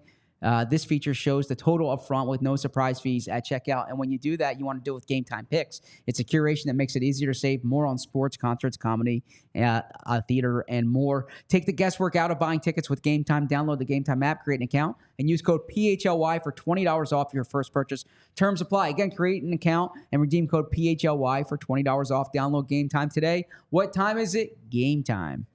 This feature shows the total upfront with no surprise fees at checkout. And when you do that, you want to do it with Game Time Picks. It's a curation that makes it easier to save more on sports, concerts, comedy, theater, and more. Take the guesswork out of buying tickets with Game Time. Download the Game Time app, create an account, and use code PHLY for $20 off your first purchase. Terms apply. Again, create an account and redeem code PHLY for $20 off. Download Game Time today. What time is it? Game time.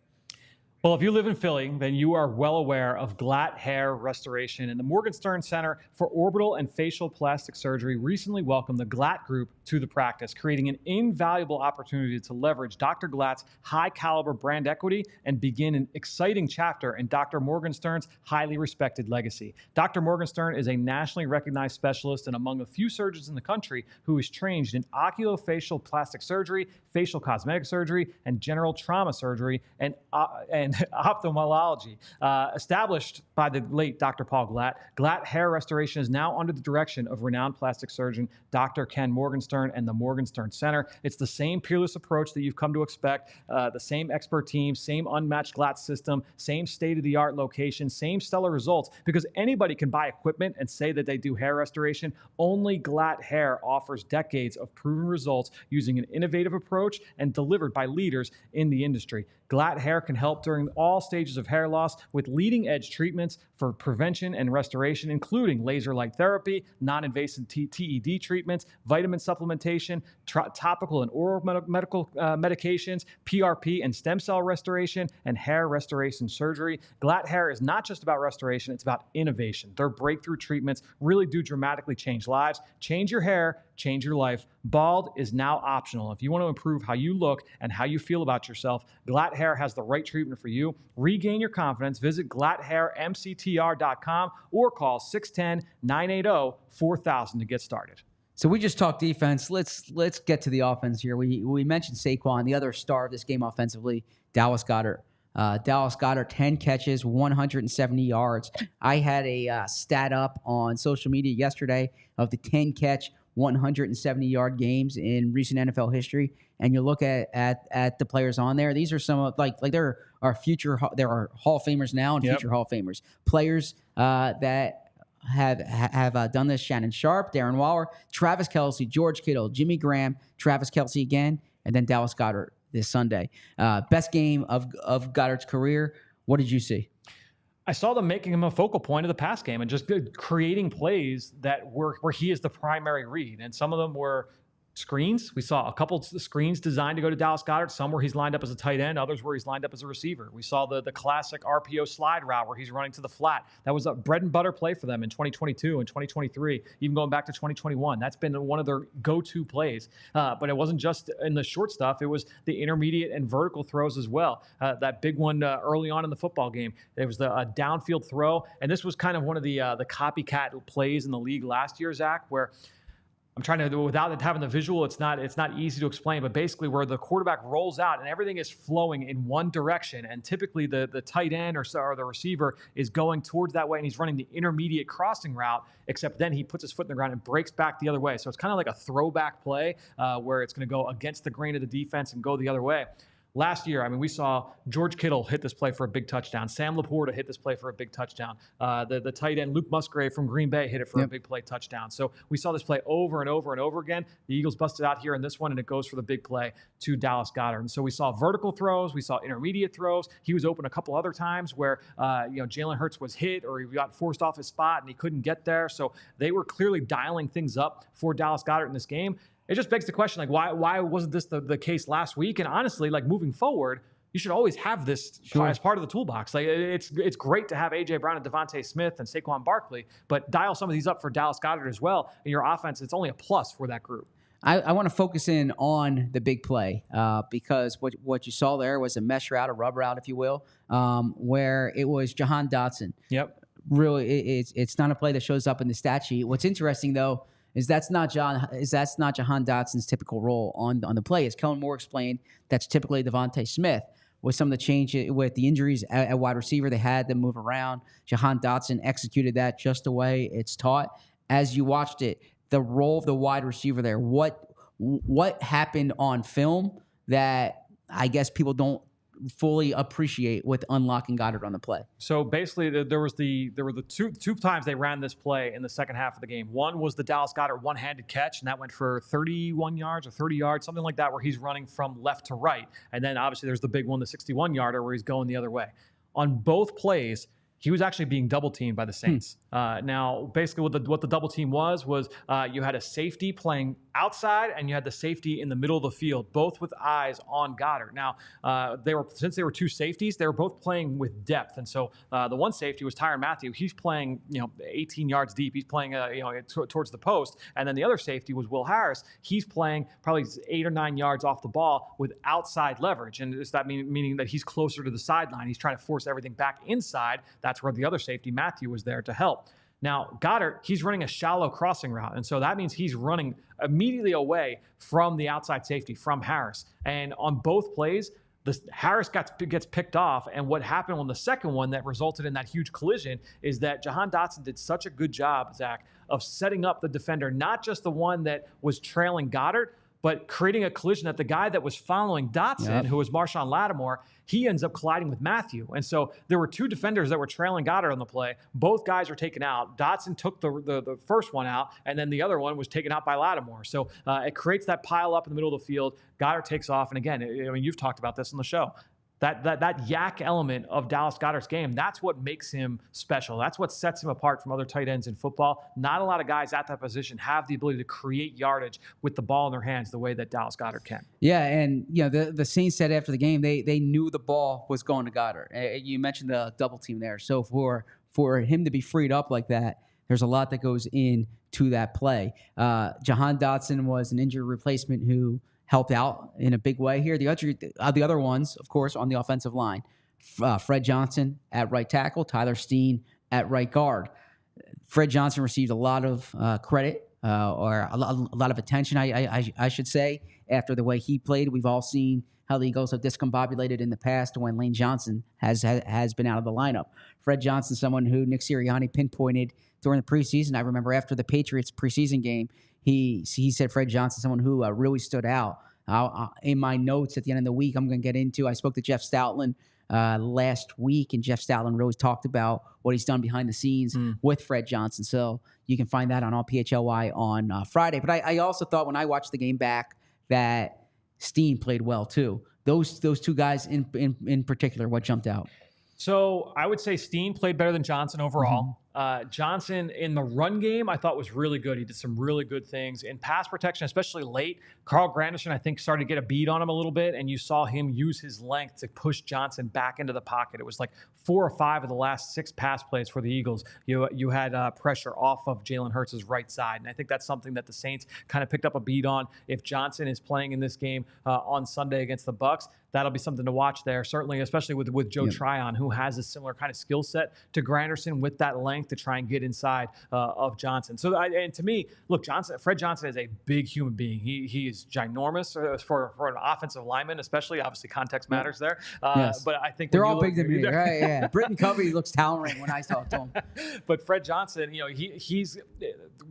Well, if you live in Philly, then you are well aware of Glatt Hair Restoration, and the Morgenstern Center for Orbital and Facial Plastic Surgery recently welcomed the Glatt Group to the practice, creating an invaluable opportunity to leverage Dr. Glatt's high-caliber brand equity and begin an exciting chapter in Dr. Morgenstern's highly respected legacy. Dr. Morgenstern is a nationally recognized specialist and among the few surgeons in the country who is trained in oculofacial plastic surgery, facial cosmetic surgery, and general trauma surgery, and and ophthalmology. Established by the late Dr. Paul Glatt, Glatt Hair Restoration is now under the direction of renowned plastic surgeon Dr. Ken Morgenstern and the Morgenstern Center. It's the same peerless approach that you've come to expect, the same expert team, same unmatched Glatt system, same state-of-the-art location, same stellar results, because anybody can buy equipment and say that they do hair restoration. Only Glatt Hair offers decades of proven results using an innovative approach and delivered by leaders in the industry. Glatt Hair can help during all stages of hair loss with leading-edge treatments for prevention and restoration, including laser light therapy, non-invasive TED treatments, vitamin supplementation, topical and oral medical medications, PRP and stem cell restoration, and hair restoration surgery. Glatt Hair is not just about restoration, it's about innovation. Their breakthrough treatments really do dramatically change lives. Change your hair, change your life. Bald is now optional. If you want to improve how you look and how you feel about yourself, Glatt Hair has the right treatment for you. Regain your confidence. Visit glatthairmctr.com or call 610-980-4000 to get started. So we just talked defense. Let's get to the offense here. We mentioned Saquon, the other star of this game offensively, Dallas Goedert. Dallas Goedert, 10 catches, 170 yards. I had a stat up on social media yesterday of the 10-catch, 170-yard games in recent NFL history, and you look at the players on there. These are some of like there are Hall of Famers now and future Hall of Famers. Players that have done this: Shannon Sharp, Darren Waller, Travis Kelce, George Kittle, Jimmy Graham, Travis Kelce again, and then Dallas Goedert this Sunday. Best game of Goedert's career. What did you see? I saw them making him a focal point of the pass game and just creating plays that were where he is the primary read. And some of them were screens. We saw a couple of screens designed to go to Dallas Goedert, some where he's lined up as a tight end, others where he's lined up as a receiver. We saw the classic RPO slide route where he's running to the flat. That was a bread and butter play for them in 2022 and 2023, even going back to 2021. That's been one of their go-to plays. But it wasn't just in the short stuff. It was the intermediate and vertical throws as well. That big one early on in the football game, it was the downfield throw. And this was kind of one of the copycat plays in the league last year, Zach, where I'm trying to, without having the visual, it's not easy to explain, but basically where the quarterback rolls out and everything is flowing in one direction, and typically the tight end or the receiver is going towards that way, and he's running the intermediate crossing route, except then he puts his foot in the ground and breaks back the other way. So it's kind of like a throwback play where it's going to go against the grain of the defense and go the other way. Last year, we saw George Kittle hit this play for a big touchdown. Sam Laporta hit this play for a big touchdown. The tight end, Luke Musgrave from Green Bay, hit it for a big play touchdown. So we saw this play over and over and over again. The Eagles busted out here in this one, and it goes for the big play to Dallas Goedert. And so we saw vertical throws. We saw intermediate throws. He was open a couple other times where Jalen Hurts was hit or he got forced off his spot and he couldn't get there. So they were clearly dialing things up for Dallas Goedert in this game. It just begs the question, why wasn't this the case last week? And honestly, moving forward, you should always have this as part of the toolbox. It's great to have A.J. Brown and Devontae Smith and Saquon Barkley, but dial some of these up for Dallas Goedert as well. In your offense, it's only a plus for that group. I want to focus in on the big play because what you saw there was a mesh route, a rub route, if you will, where it was Jahan Dotson. Yep. Really, it's not a play that shows up in the stat sheet. What's interesting, though, is that's not Jahan Dotson's typical role on the play. As Kellen Moore explained, that's typically Devontae Smith. With some of the change with the injuries at wide receiver, they had them move around. Jahan Dotson executed that just the way it's taught. As you watched it, the role of the wide receiver there, what happened on film that I guess people don't fully appreciate with unlocking Goedert on the play? So basically, there were the two times they ran this play in the second half of the game. One was the Dallas Goedert one-handed catch, and that went for 31 yards or 30 yards, something like that, where he's running from left to right. And then obviously there's the big one, the 61-yarder, where he's going the other way. On both plays, he was actually being double teamed by the Saints. Now, basically what the double team was you had a safety playing outside and you had the safety in the middle of the field, both with eyes on Goedert. Now, since they were two safeties, they were both playing with depth. And so the one safety was Tyrann Mathieu. He's playing 18 yards deep. He's playing towards the post. And then the other safety was Will Harris. He's playing probably 8 or 9 yards off the ball with outside leverage. And does that meaning that he's closer to the sideline? He's trying to force everything back inside. That's where the other safety, Mathieu, was there to help. Now, Goedert, he's running a shallow crossing route, and so that means he's running immediately away from the outside safety, from Harris. And on both plays, Harris gets picked off, and what happened on the second one that resulted in that huge collision is that Jahan Dotson did such a good job, Zach, of setting up the defender, not just the one that was trailing Goedert, but creating a collision that the guy that was following Dotson, who was Marshawn Lattimore, he ends up colliding with Matthew. And so there were two defenders that were trailing Goedert on the play. Both guys were taken out. Dotson took the first one out, and then the other one was taken out by Lattimore. So it creates that pile up in the middle of the field. Goedert takes off. And again, I mean, you've talked about this on the show. That yak element of Dallas Goedert's game, that's what makes him special. That's what sets him apart from other tight ends in football. Not a lot of guys at that position have the ability to create yardage with the ball in their hands the way that Dallas Goedert can. Yeah, and the Saints said after the game they knew the ball was going to Goedert. You mentioned the double team there. So for him to be freed up like that, there's a lot that goes into that play. Jahan Dotson was an injury replacement who helped out in a big way here. The other ones, of course, on the offensive line. Fred Johnson at right tackle, Tyler Steen at right guard. Fred Johnson received a lot of credit or a lot of attention, I should say, after the way he played. We've all seen how the Eagles have discombobulated in the past when Lane Johnson has been out of the lineup. Fred Johnson, someone who Nick Sirianni pinpointed during the preseason. I remember after the Patriots preseason game, he said Fred Johnson, someone who really stood out. In my notes at the end of the week, I'm going to get into, I spoke to Jeff Stoutland last week, and Jeff Stoutland really talked about what he's done behind the scenes with Fred Johnson. So you can find that on all PHLY on Friday. But I also thought when I watched the game back that Steen played well too. Those two guys in particular, what jumped out? So I would say Steen played better than Johnson overall. Johnson in the run game, I thought was really good. He did some really good things in pass protection, especially late. Carl Granderson, I think, started to get a beat on him a little bit, and you saw him use his length to push Johnson back into the pocket. It was like 4 or 5 of the last 6 pass plays for the Eagles. You had pressure off of Jalen Hurts' right side, and I think that's something that the Saints kind of picked up a beat on. If Johnson is playing in this game on Sunday against the Bucs, that'll be something to watch there, certainly, especially with Joe Tryon, who has a similar kind of skill set to Granderson with that length to try and get inside of Johnson. So, and to me, look, Fred Johnson is a big human being. He is ginormous for an offensive lineman, especially. Obviously, context matters there. Yes. But I think they're all big to me, right? Yeah. Britton Covey looks towering when I talk to him. But Fred Johnson, he's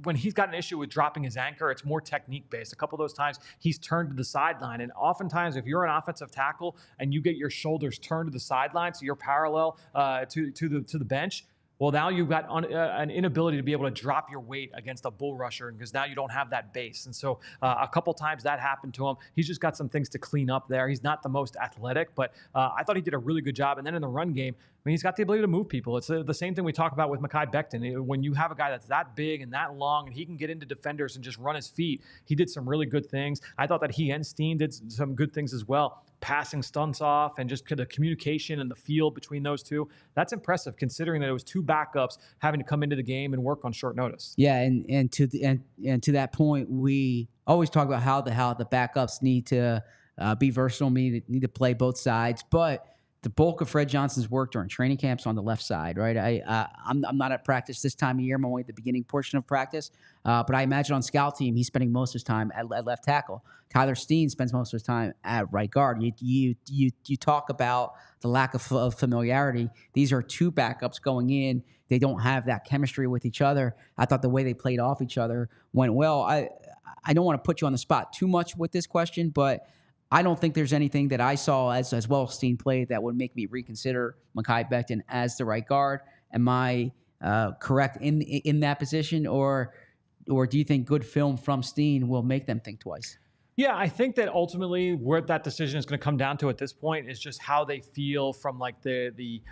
when he's got an issue with dropping his anchor, it's more technique based. A couple of those times he's turned to the sideline, and oftentimes if you're an offensive tackle and you get your shoulders turned to the sideline, so you're parallel to the bench, well, now you've got an inability to be able to drop your weight against a bull rusher because now you don't have that base. And so a couple times that happened to him. He's just got some things to clean up there. He's not the most athletic, but I thought he did a really good job. And then in the run game, I mean, he's got the ability to move people. It's the same thing we talk about with Mekhi Becton. When you have a guy that's that big and that long and he can get into defenders and just run his feet, he did some really good things. I thought that he and Steen did some good things as well. Passing stunts off and just the communication and the feel between those two. That's impressive considering that it was 2 backups having to come into the game and work on short notice. Yeah, and to that point, we always talk about how the backups need to be versatile, need to play both sides, but the bulk of Fred Johnson's work during training camps on the left side, right? I'm not at practice this time of year. I'm only at the beginning portion of practice. But I imagine on scout team, he's spending most of his time at left tackle. Tyler Steen spends most of his time at right guard. You talk about the lack of familiarity. These are 2 backups going in. They don't have that chemistry with each other. I thought the way they played off each other went well. I don't want to put you on the spot too much with this question, but I don't think there's anything that I saw as well as Steen played that would make me reconsider Mekhi Becton as the right guard. Am I correct in that position, or do you think good film from Steen will make them think twice? Yeah, I think that ultimately where that decision is going to come down to at this point is just how they feel from like the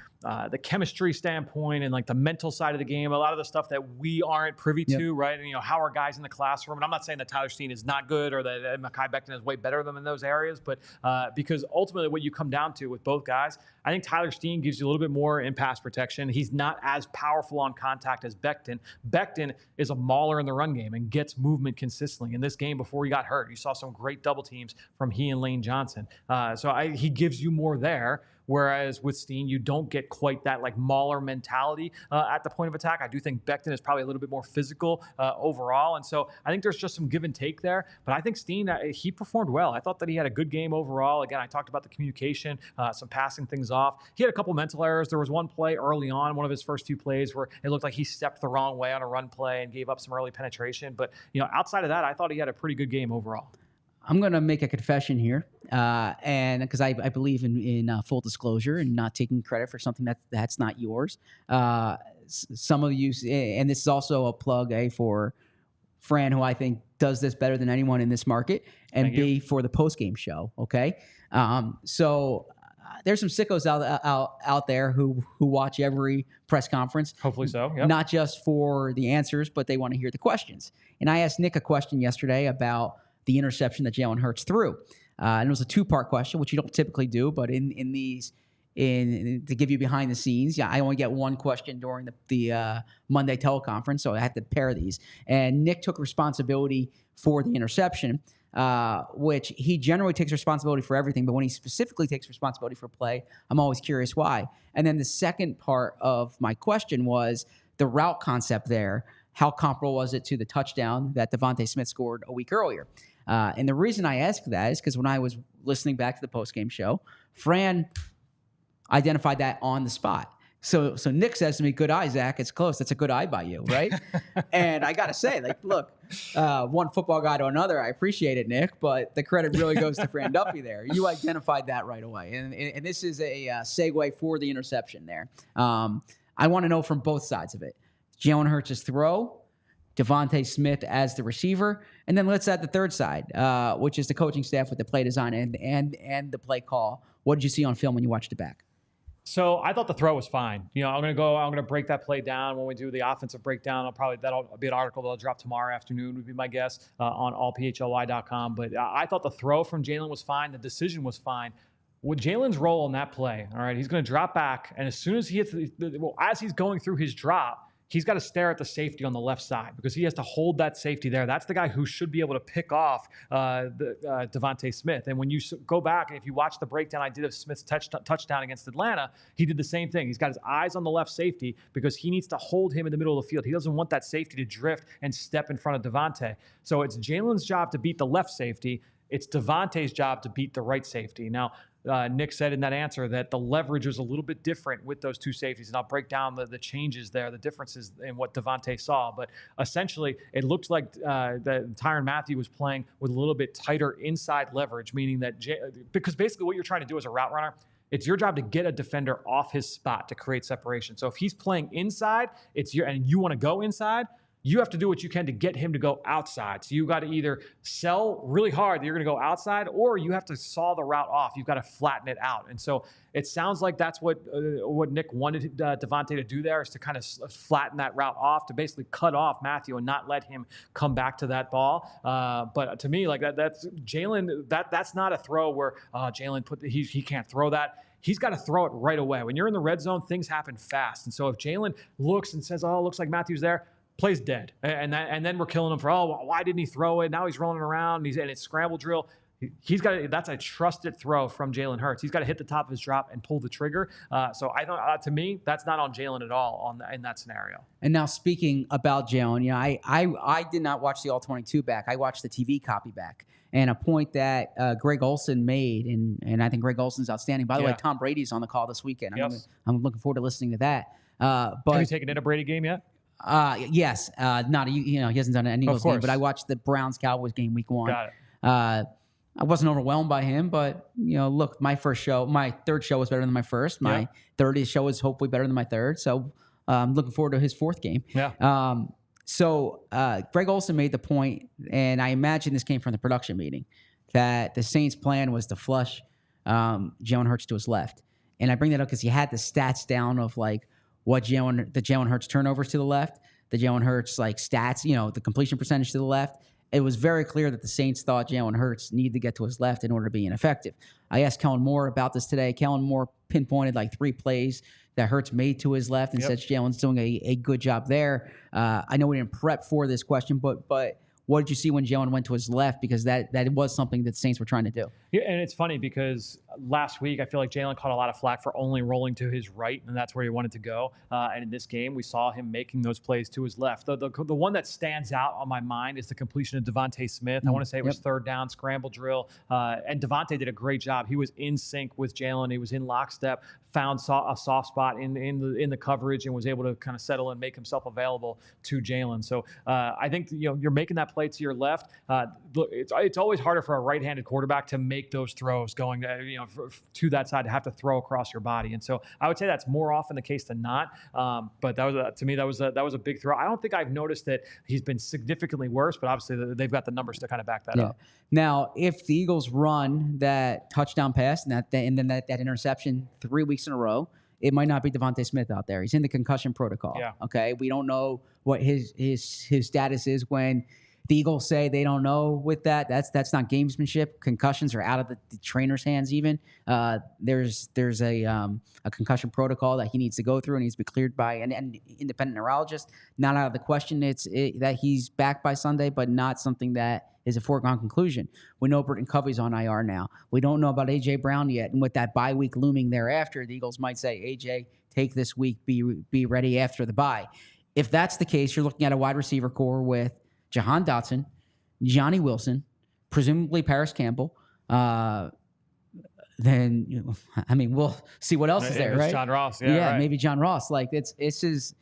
chemistry standpoint and like the mental side of the game. A lot of the stuff that we aren't privy to, right? And, how are guys in the classroom? And I'm not saying that Tyler Steen is not good or that Mekhi Becton is way better than them in those areas, but because ultimately what you come down to with both guys, I think Tyler Steen gives you a little bit more in pass protection. He's not as powerful on contact as Becton. Becton is a mauler in the run game and gets movement consistently. In this game before he got hurt, you saw some great double teams from he and Lane Johnson. He gives you more there. Whereas with Steen, you don't get quite that like Mauler mentality at the point of attack. I do think Becton is probably a little bit more physical overall. And so I think there's just some give and take there. But I think Steen, he performed well. I thought that he had a good game overall. Again, I talked about the communication, some passing things off. He had a couple mental errors. There was one play early on, one of his first few plays, where it looked like he stepped the wrong way on a run play and gave up some early penetration. But, outside of that, I thought he had a pretty good game overall. I'm going to make a confession here, and because I believe in full disclosure and not taking credit for something that's not yours. Some of you, and this is also a plug, A, for Fran, who I think does this better than anyone in this market, and B, for the post-game show, okay? So there's some sickos out there who watch every press conference. Hopefully so, yep. Not just for the answers, but they want to hear the questions. And I asked Nick a question yesterday about the interception that Jalen Hurts threw. And it was a two-part question, which you don't typically do, but to give you behind the scenes, I only get one question during the Monday teleconference, so I had to pair these. And Nick took responsibility for the interception, which he generally takes responsibility for everything, but when he specifically takes responsibility for play, I'm always curious why. And then the second part of my question was the route concept there. How comparable was it to the touchdown that Devontae Smith scored a week earlier? And the reason I ask that is because when I was listening back to the postgame show, Fran identified that on the spot. So Nick says to me, "Good eye, Zach. It's close. That's a good eye by you, right?" And I got to say, look, one football guy to another, I appreciate it, Nick, but the credit really goes to Fran Duffy there. You identified that right away. And this is a segue for the interception there. I want to know from both sides of it. Jalen Hurts' throw, Devontae Smith as the receiver, and then let's add the third side, which is the coaching staff with the play design and the play call. What did you see on film when you watched it back? So I thought the throw was fine. I'm going to break that play down when we do the offensive breakdown. That'll be an article that'll drop tomorrow afternoon, would be my guess, on allphly.com. But I thought the throw from Jalen was fine. The decision was fine. With Jalen's role in that play, all right, he's going to drop back, and as soon as he hits as he's going through his drop, he's got to stare at the safety on the left side because he has to hold that safety there. That's the guy who should be able to pick off Devontae Smith. And when you go back, and if you watch the breakdown I did of Smith's touchdown against Atlanta, he did the same thing. He's got his eyes on the left safety because he needs to hold him in the middle of the field. He doesn't want that safety to drift and step in front of Devontae. So it's Jalen's job to beat the left safety. It's Devontae's job to beat the right safety. Now, Nick said in that answer that the leverage was a little bit different with those two safeties, and I'll break down the changes there, the differences in what Devontae saw. But essentially, it looked like that Tyrann Mathieu was playing with a little bit tighter inside leverage, meaning that because basically what you're trying to do as a route runner, it's your job to get a defender off his spot to create separation. So if he's playing inside, and you want to go inside, you have to do what you can to get him to go outside. So you got to either sell really hard that you're going to go outside, or you have to saw the route off. You've got to flatten it out. And so it sounds like that's what Nick wanted Devontae to do there, is to kind of flatten that route off, to basically cut off Mathieu and not let him come back to that ball. But to me, like that's Jalen. That's not a throw where Jalen he can't throw that. He's got to throw it right away. When you're in the red zone, things happen fast. And so if Jalen looks and says, "Oh, looks like Matthew's there," play's dead, and then we're killing him for, why didn't he throw it? Now he's rolling around, and it's scramble drill. That's a trusted throw from Jalen Hurts. He's got to hit the top of his drop and pull the trigger. So I thought, to me, that's not on Jalen at all in that scenario. And now speaking about Jalen, I did not watch the All-22 back. I watched the TV copy back. And a point that Greg Olsen made, and I think Greg Olsen's outstanding. By the way, Tom Brady's on the call this weekend. Yes. I'm looking forward to listening to that. Have you taken in a Brady game yet? Yes, not he hasn't done any of those games, but I watched the Browns-Cowboys game week 1. Got it. I wasn't overwhelmed by him, but look, my third show was better than my first. My 30th show is hopefully better than my third. So I'm looking forward to his fourth game. Yeah. So Greg Olsen made the point, and I imagine this came from the production meeting, that the Saints' plan was to flush Jalen Hurts to his left. And I bring that up because he had the stats down of like what the Jalen Hurts turnovers to the left, the Jalen Hurts stats, the completion percentage to the left. It was very clear that the Saints thought Jalen Hurts needed to get to his left in order to be ineffective. I asked Kellen Moore about this today. Kellen Moore pinpointed 3 plays that Hurts made to his left and said Jalen's doing a good job there. I know we didn't prep for this question, but what did you see when Jalen went to his left? Because that was something that the Saints were trying to do. Yeah, and it's funny because last week I feel like Jalen caught a lot of flack for only rolling to his right, and that's where he wanted to go. And in this game, we saw him making those plays to his left. The one that stands out on my mind is the completion of Devontae Smith. I want to say it was third down, scramble drill, and Devontae did a great job. He was in sync with Jalen. He was in lockstep, found a soft spot in the coverage, and was able to kind of settle and make himself available to Jalen. So I think you're making that play to your left. Look, it's always harder for a right-handed quarterback to make those throws going to that side, to have to throw across your body. And so I would say that's more often the case than not. But that was to me that was a big throw. I don't think I've noticed that he's been significantly worse, but obviously they've got the numbers to kind of back that up. Now, if the Eagles run that touchdown pass and then that interception 3 weeks in a row, it might not be Devontae Smith out there. He's in the concussion protocol. Yeah. Okay. We don't know what his status is when the Eagles say they don't know with that. That's not gamesmanship. Concussions are out of the trainer's hands even. There's a concussion protocol that he needs to go through and needs to be cleared by an independent neurologist. Not out of the question that he's back by Sunday, but not something that is a foregone conclusion. We know Britton Covey's on IR now. We don't know about A.J. Brown yet. And with that bye week looming thereafter, the Eagles might say, A.J., take this week, be ready after the bye. If that's the case, you're looking at a wide receiver core with Jahan Dotson, Johnny Wilson, presumably Paris Campbell. Then, we'll see what else is there, right? John Ross. Yeah, right. Maybe John Ross. Like this is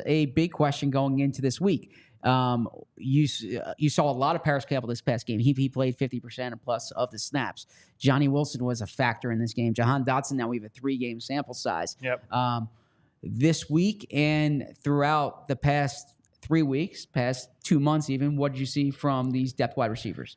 a big question going into this week. You saw a lot of Paris Campbell this past game. He played 50% and plus of the snaps. Johnny Wilson was a factor in this game. Jahan Dotson, now we have a 3-game sample size. Yep. This week and throughout the past 3 weeks, past 2 months even, what did you see from these depth wide receivers?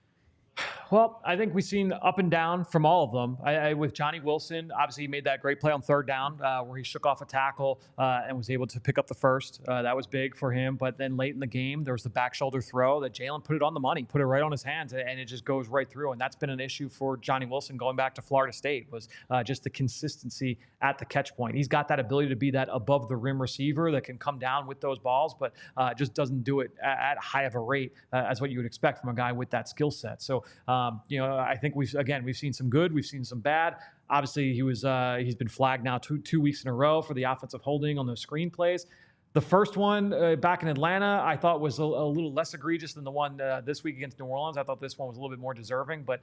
Well, I think we've seen up and down from all of them. With Johnny Wilson, obviously he made that great play on third down where he shook off a tackle and was able to pick up the first. That was big for him. But then late in the game, there was the back shoulder throw that Jalen put it on the money, put it right on his hands, and it just goes right through. And that's been an issue for Johnny Wilson going back to Florida State, was just the consistency at the catch point. He's got that ability to be that above the rim receiver that can come down with those balls, but just doesn't do it at high of a rate as what you would expect from a guy with that skill set. So, I think we've seen some good, we've seen some bad. Obviously, he's been flagged now two weeks in a row for the offensive holding on those screen plays. The first one back in Atlanta, I thought was a little less egregious than the one this week against New Orleans. I thought this one was a little bit more deserving. But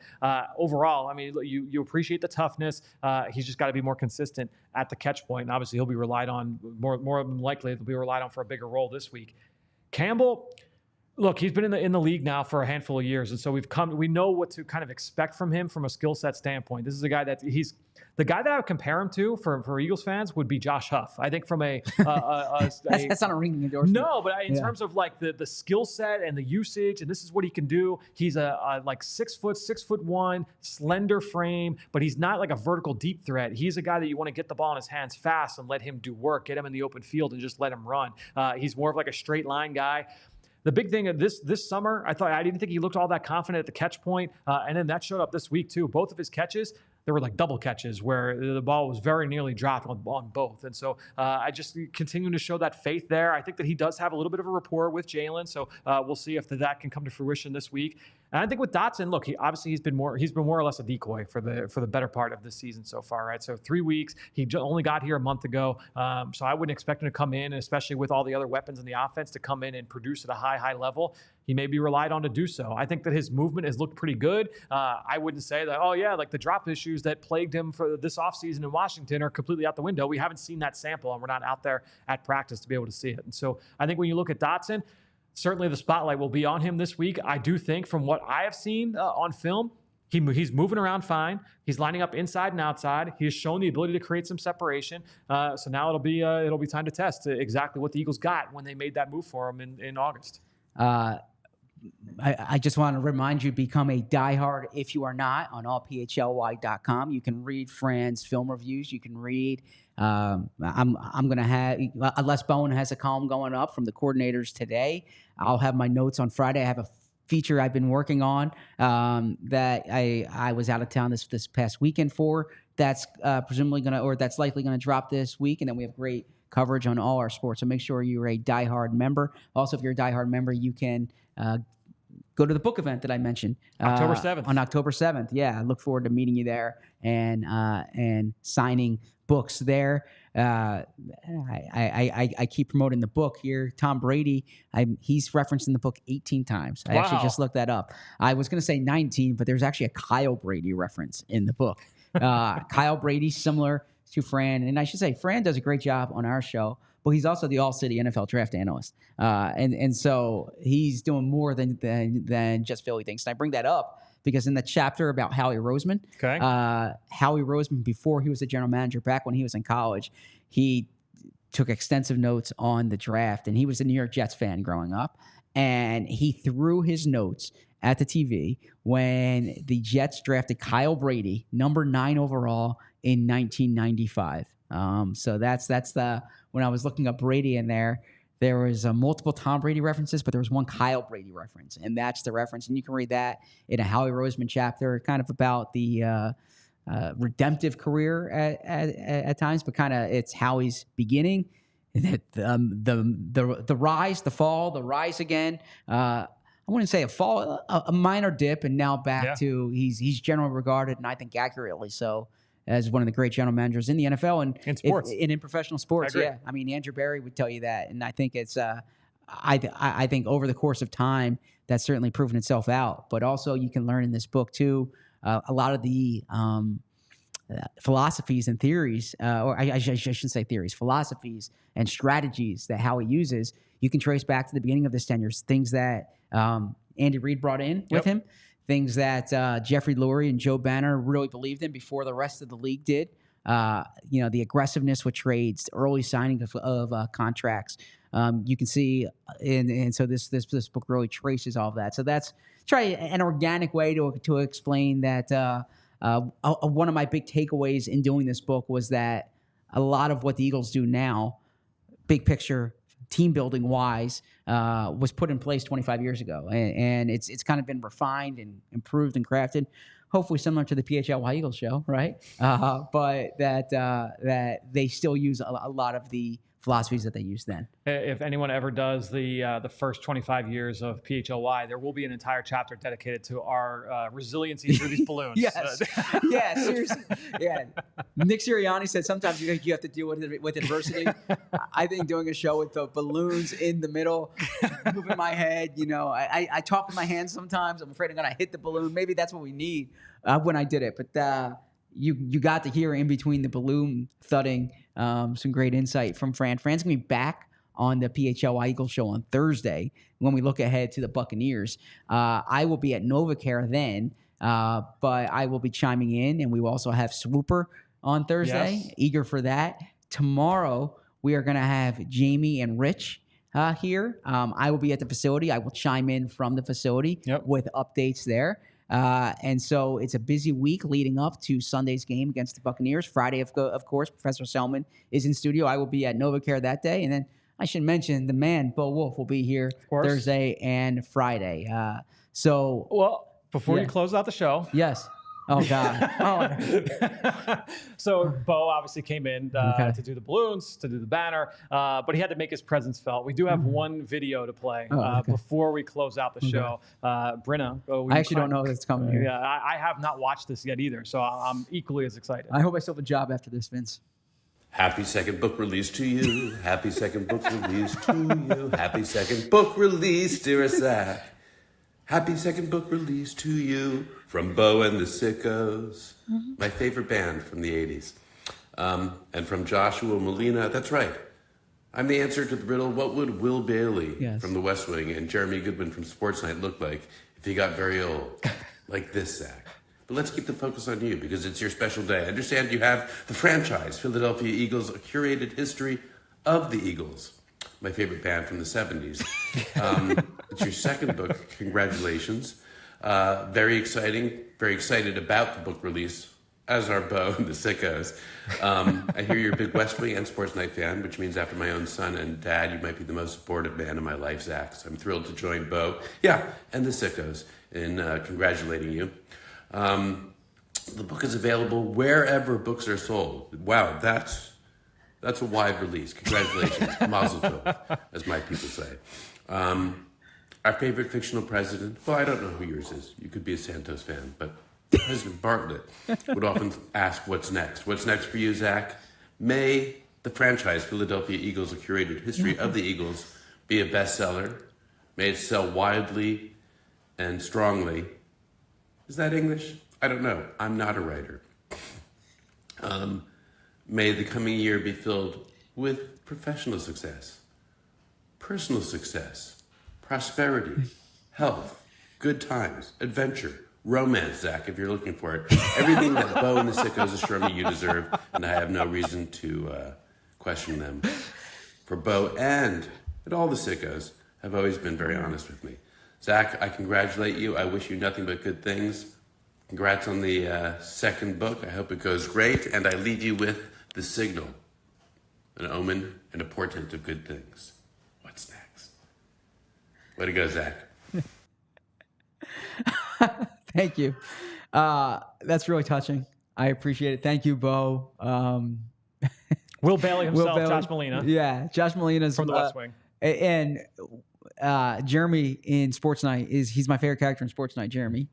overall, you appreciate the toughness. He's just got to be more consistent at the catch point. And obviously, he'll be relied on more than likely. He'll be relied on for a bigger role this week. Campbell. Look, he's been in the league now for a handful of years, and so we know what to kind of expect from him from a skill set standpoint. This is a guy the guy that I would compare him to for Eagles fans would be Josh Huff. I think from that's not a ringing endorsement. No, but in terms of like the skill set and the usage, and this is what he can do. He's a 6'1", slender frame, but he's not like a vertical deep threat. He's a guy that you want to get the ball in his hands fast and let him do work, get him in the open field, and just let him run. He's more of like a straight line guy. The big thing of this summer, I didn't think he looked all that confident at the catch point, and then that showed up this week too. Both of his catches, there were like double catches where the ball was very nearly dropped on both. And so I just continue to show that faith there. I think that he does have a little bit of a rapport with Jalen, so we'll see if that can come to fruition this week. And I think with Dotson, look, he's been more or less a decoy for the better part of this season so far, right? So 3 weeks, he only got here a month ago, so I wouldn't expect him to come in, especially with all the other weapons in the offense, to come in and produce at a high level. He may be relied on to do so. I think that his movement has looked pretty good. I wouldn't say that, like the drop issues that plagued him for this offseason in Washington are completely out the window. We haven't seen that sample, and we're not out there at practice to be able to see it. And so I think when you look at Dotson, certainly the spotlight will be on him this week. I do think from what I have seen on film, he's moving around fine. He's lining up inside and outside. He has shown the ability to create some separation. So now it'll be time to test exactly what the Eagles got when they made that move for him in August. I just want to remind you, become a diehard if you are not on allphly.com. You can read Fran's film reviews. You can read. I'm going to have Les Bowen has a column going up from the coordinators today. I'll have my notes on Friday. I have a feature I've been working on that I was out of town this past weekend for. That's that's likely going to drop this week, and then we have great coverage on all our sports. So make sure you're a diehard member. Also, if you're a diehard member, you can go to the book event that I mentioned. October 7th. On October 7th. Yeah, I look forward to meeting you there and signing books there. I keep promoting the book here. Tom Brady, he's referenced in the book 18 times. I actually just looked that up. I was going to say 19, but there's actually a Kyle Brady reference in the book. Kyle Brady, similar to Fran. And I should say, Fran does a great job on our show, but he's also the All-City NFL draft analyst. And so he's doing more than just Philly things. And I bring that up because in the chapter about Howie Roseman, Howie Roseman, before he was the general manager, back when he was in college, he took extensive notes on the draft, and he was a New York Jets fan growing up. And he threw his notes at the TV when the Jets drafted Kyle Brady, number 9 overall in 1995. So that's the when I was looking up Brady in there. There was multiple Tom Brady references, but there was one Kyle Brady reference, and that's the reference. And you can read that in a Howie Roseman chapter, kind of about the redemptive career at times, but kind of it's Howie's beginning, the rise, the fall, the rise again. I wouldn't say a fall, a minor dip, and now back to he's generally regarded, and I think accurately so, as one of the great general managers in the NFL and in sports, in professional sports. Yeah, I mean Andrew Berry would tell you that, and I think it's I think over the course of time that's certainly proven itself out. But also you can learn in this book too a lot of the philosophies and theories, or I shouldn't say theories, philosophies and strategies that Howie uses. You can trace back to the beginning of this tenure, things that Andy Reid brought in with him. Things that Jeffrey Lurie and Joe Banner really believed in before the rest of the league did. The aggressiveness with trades, early signing of contracts. You can see, and so this book really traces all of that. So that's an organic way to explain that. One of my big takeaways in doing this book was that a lot of what the Eagles do now, big picture, team building wise, was put in place 25 years ago, and it's kind of been refined and improved and crafted, hopefully similar to the PHLY Eagles show, right? But that they still use a lot of the philosophies that they used then. If anyone ever does the first 25 years of PHLY, there will be an entire chapter dedicated to our resiliency through these balloons. Yes. Yeah, seriously. Yeah. Nick Sirianni said sometimes you have to deal with adversity. I think doing a show with the balloons in the middle, moving my head, I talk with my hands sometimes. I'm afraid I'm going to hit the balloon. Maybe that's what we need when I did it. But you got to hear in between the balloon thudding some great insight from Fran. Fran's going to be back on the PHLY Eagles show on Thursday when we look ahead to the Buccaneers. I will be at NovaCare then, but I will be chiming in, and we will also have Swooper on Thursday. Yes. Eager for that. Tomorrow, we are going to have Jamie and Rich here. I will be at the facility. I will chime in from the facility with updates there. And so it's a busy week leading up to Sunday's game against the Buccaneers. Friday, of course, Professor Selman is in studio. I will be at NovaCare that day. And then I should mention the man, Bo Wolf, will be here Thursday and Friday. Before you close out the show. Yes. Oh, God. So Bo obviously came in to do the balloons, to do the banner, but he had to make his presence felt. We do have one video to play before we close out the show. Brenna. I actually don't know if it's coming here. Yeah, I have not watched this yet either, so I'm equally as excited. I hope I still have a job after this, Vince. Happy second book release to you. Happy second book release to you. Happy second book release, dear Zach. Happy second book release to you from Bo and the Sickos, my favorite band from the 80s. And from Joshua Molina, that's right. I'm the answer to the riddle, what would Will Bailey from The West Wing and Jeremy Goodman from Sports Night look like if he got very old? Like this, Zach. But let's keep the focus on you because it's your special day. I understand you have the franchise, Philadelphia Eagles, a curated history of the Eagles. My favorite band from the 70s. It's your second book. Congratulations. Very exciting. Very excited about the book release, as are Bo and the Sickos. I hear you're a big West Wing and Sports Night fan, which means after my own son and dad, you might be the most supportive man in my life, Zach. So I'm thrilled to join Bo, and the Sickos in congratulating you. The book is available wherever books are sold. Wow, that's That's a wide release. Congratulations. Mazel tov, as my people say. Our favorite fictional president, well, I don't know who yours is. You could be a Santos fan, but President Bartlett would often ask, what's next? What's next for you, Zach? May the franchise, Philadelphia Eagles, a curated history of the Eagles, be a bestseller. May it sell widely and strongly. Is that English? I don't know. I'm not a writer. May the coming year be filled with professional success, personal success, prosperity, health, good times, adventure, romance, Zach, if you're looking for it. Everything that Bo and the Sickos assure me you deserve, and I have no reason to question them. For Bo and all the Sickos have always been very honest with me. Zach, I congratulate you. I wish you nothing but good things. Congrats on the second book. I hope it goes great. And I leave you with the signal, an omen and a portent of good things. What's next? Way to go, Zach. Thank you. That's really touching. I appreciate it. Thank you, Bo. Will Bailey himself, Josh Molina. Yeah, Josh Molina's from the West Wing. And Jeremy in Sports Night he's my favorite character in Sports Night, Jeremy.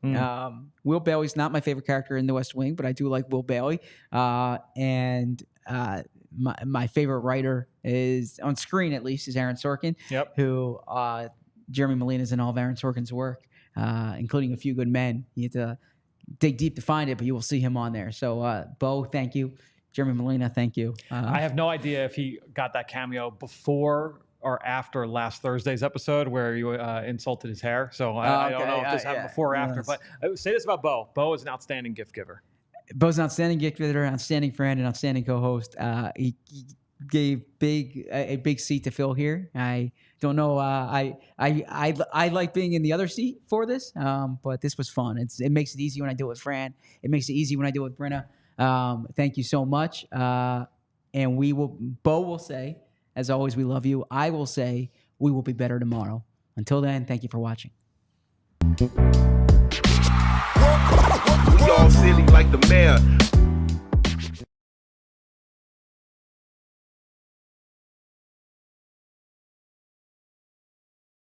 Will Bailey's not my favorite character in the West Wing, but I do like Will Bailey. And my favorite writer is, on screen at least, is Aaron Sorkin, who Jeremy Molina's in all of Aaron Sorkin's work, including A Few Good Men. You have to dig deep to find it, but you will see him on there. So, Bo, thank you. Jeremy Molina, thank you. I have no idea if he got that cameo before or after last Thursday's episode where you insulted his hair. So I don't know if this happened before or after. But I would say this about Bo. Bo is an outstanding gift giver. Bo's an outstanding gift giver, outstanding friend, and outstanding co-host. He gave a big seat to fill here. I don't know. I like being in the other seat for this, but this was fun. It makes it easy when I do it with Fran. It makes it easy when I do it with Brenna. Thank you so much. And Bo will say, as always, we love you. I will say, we will be better tomorrow. Until then, thank you for watching. We all silly like the mayor.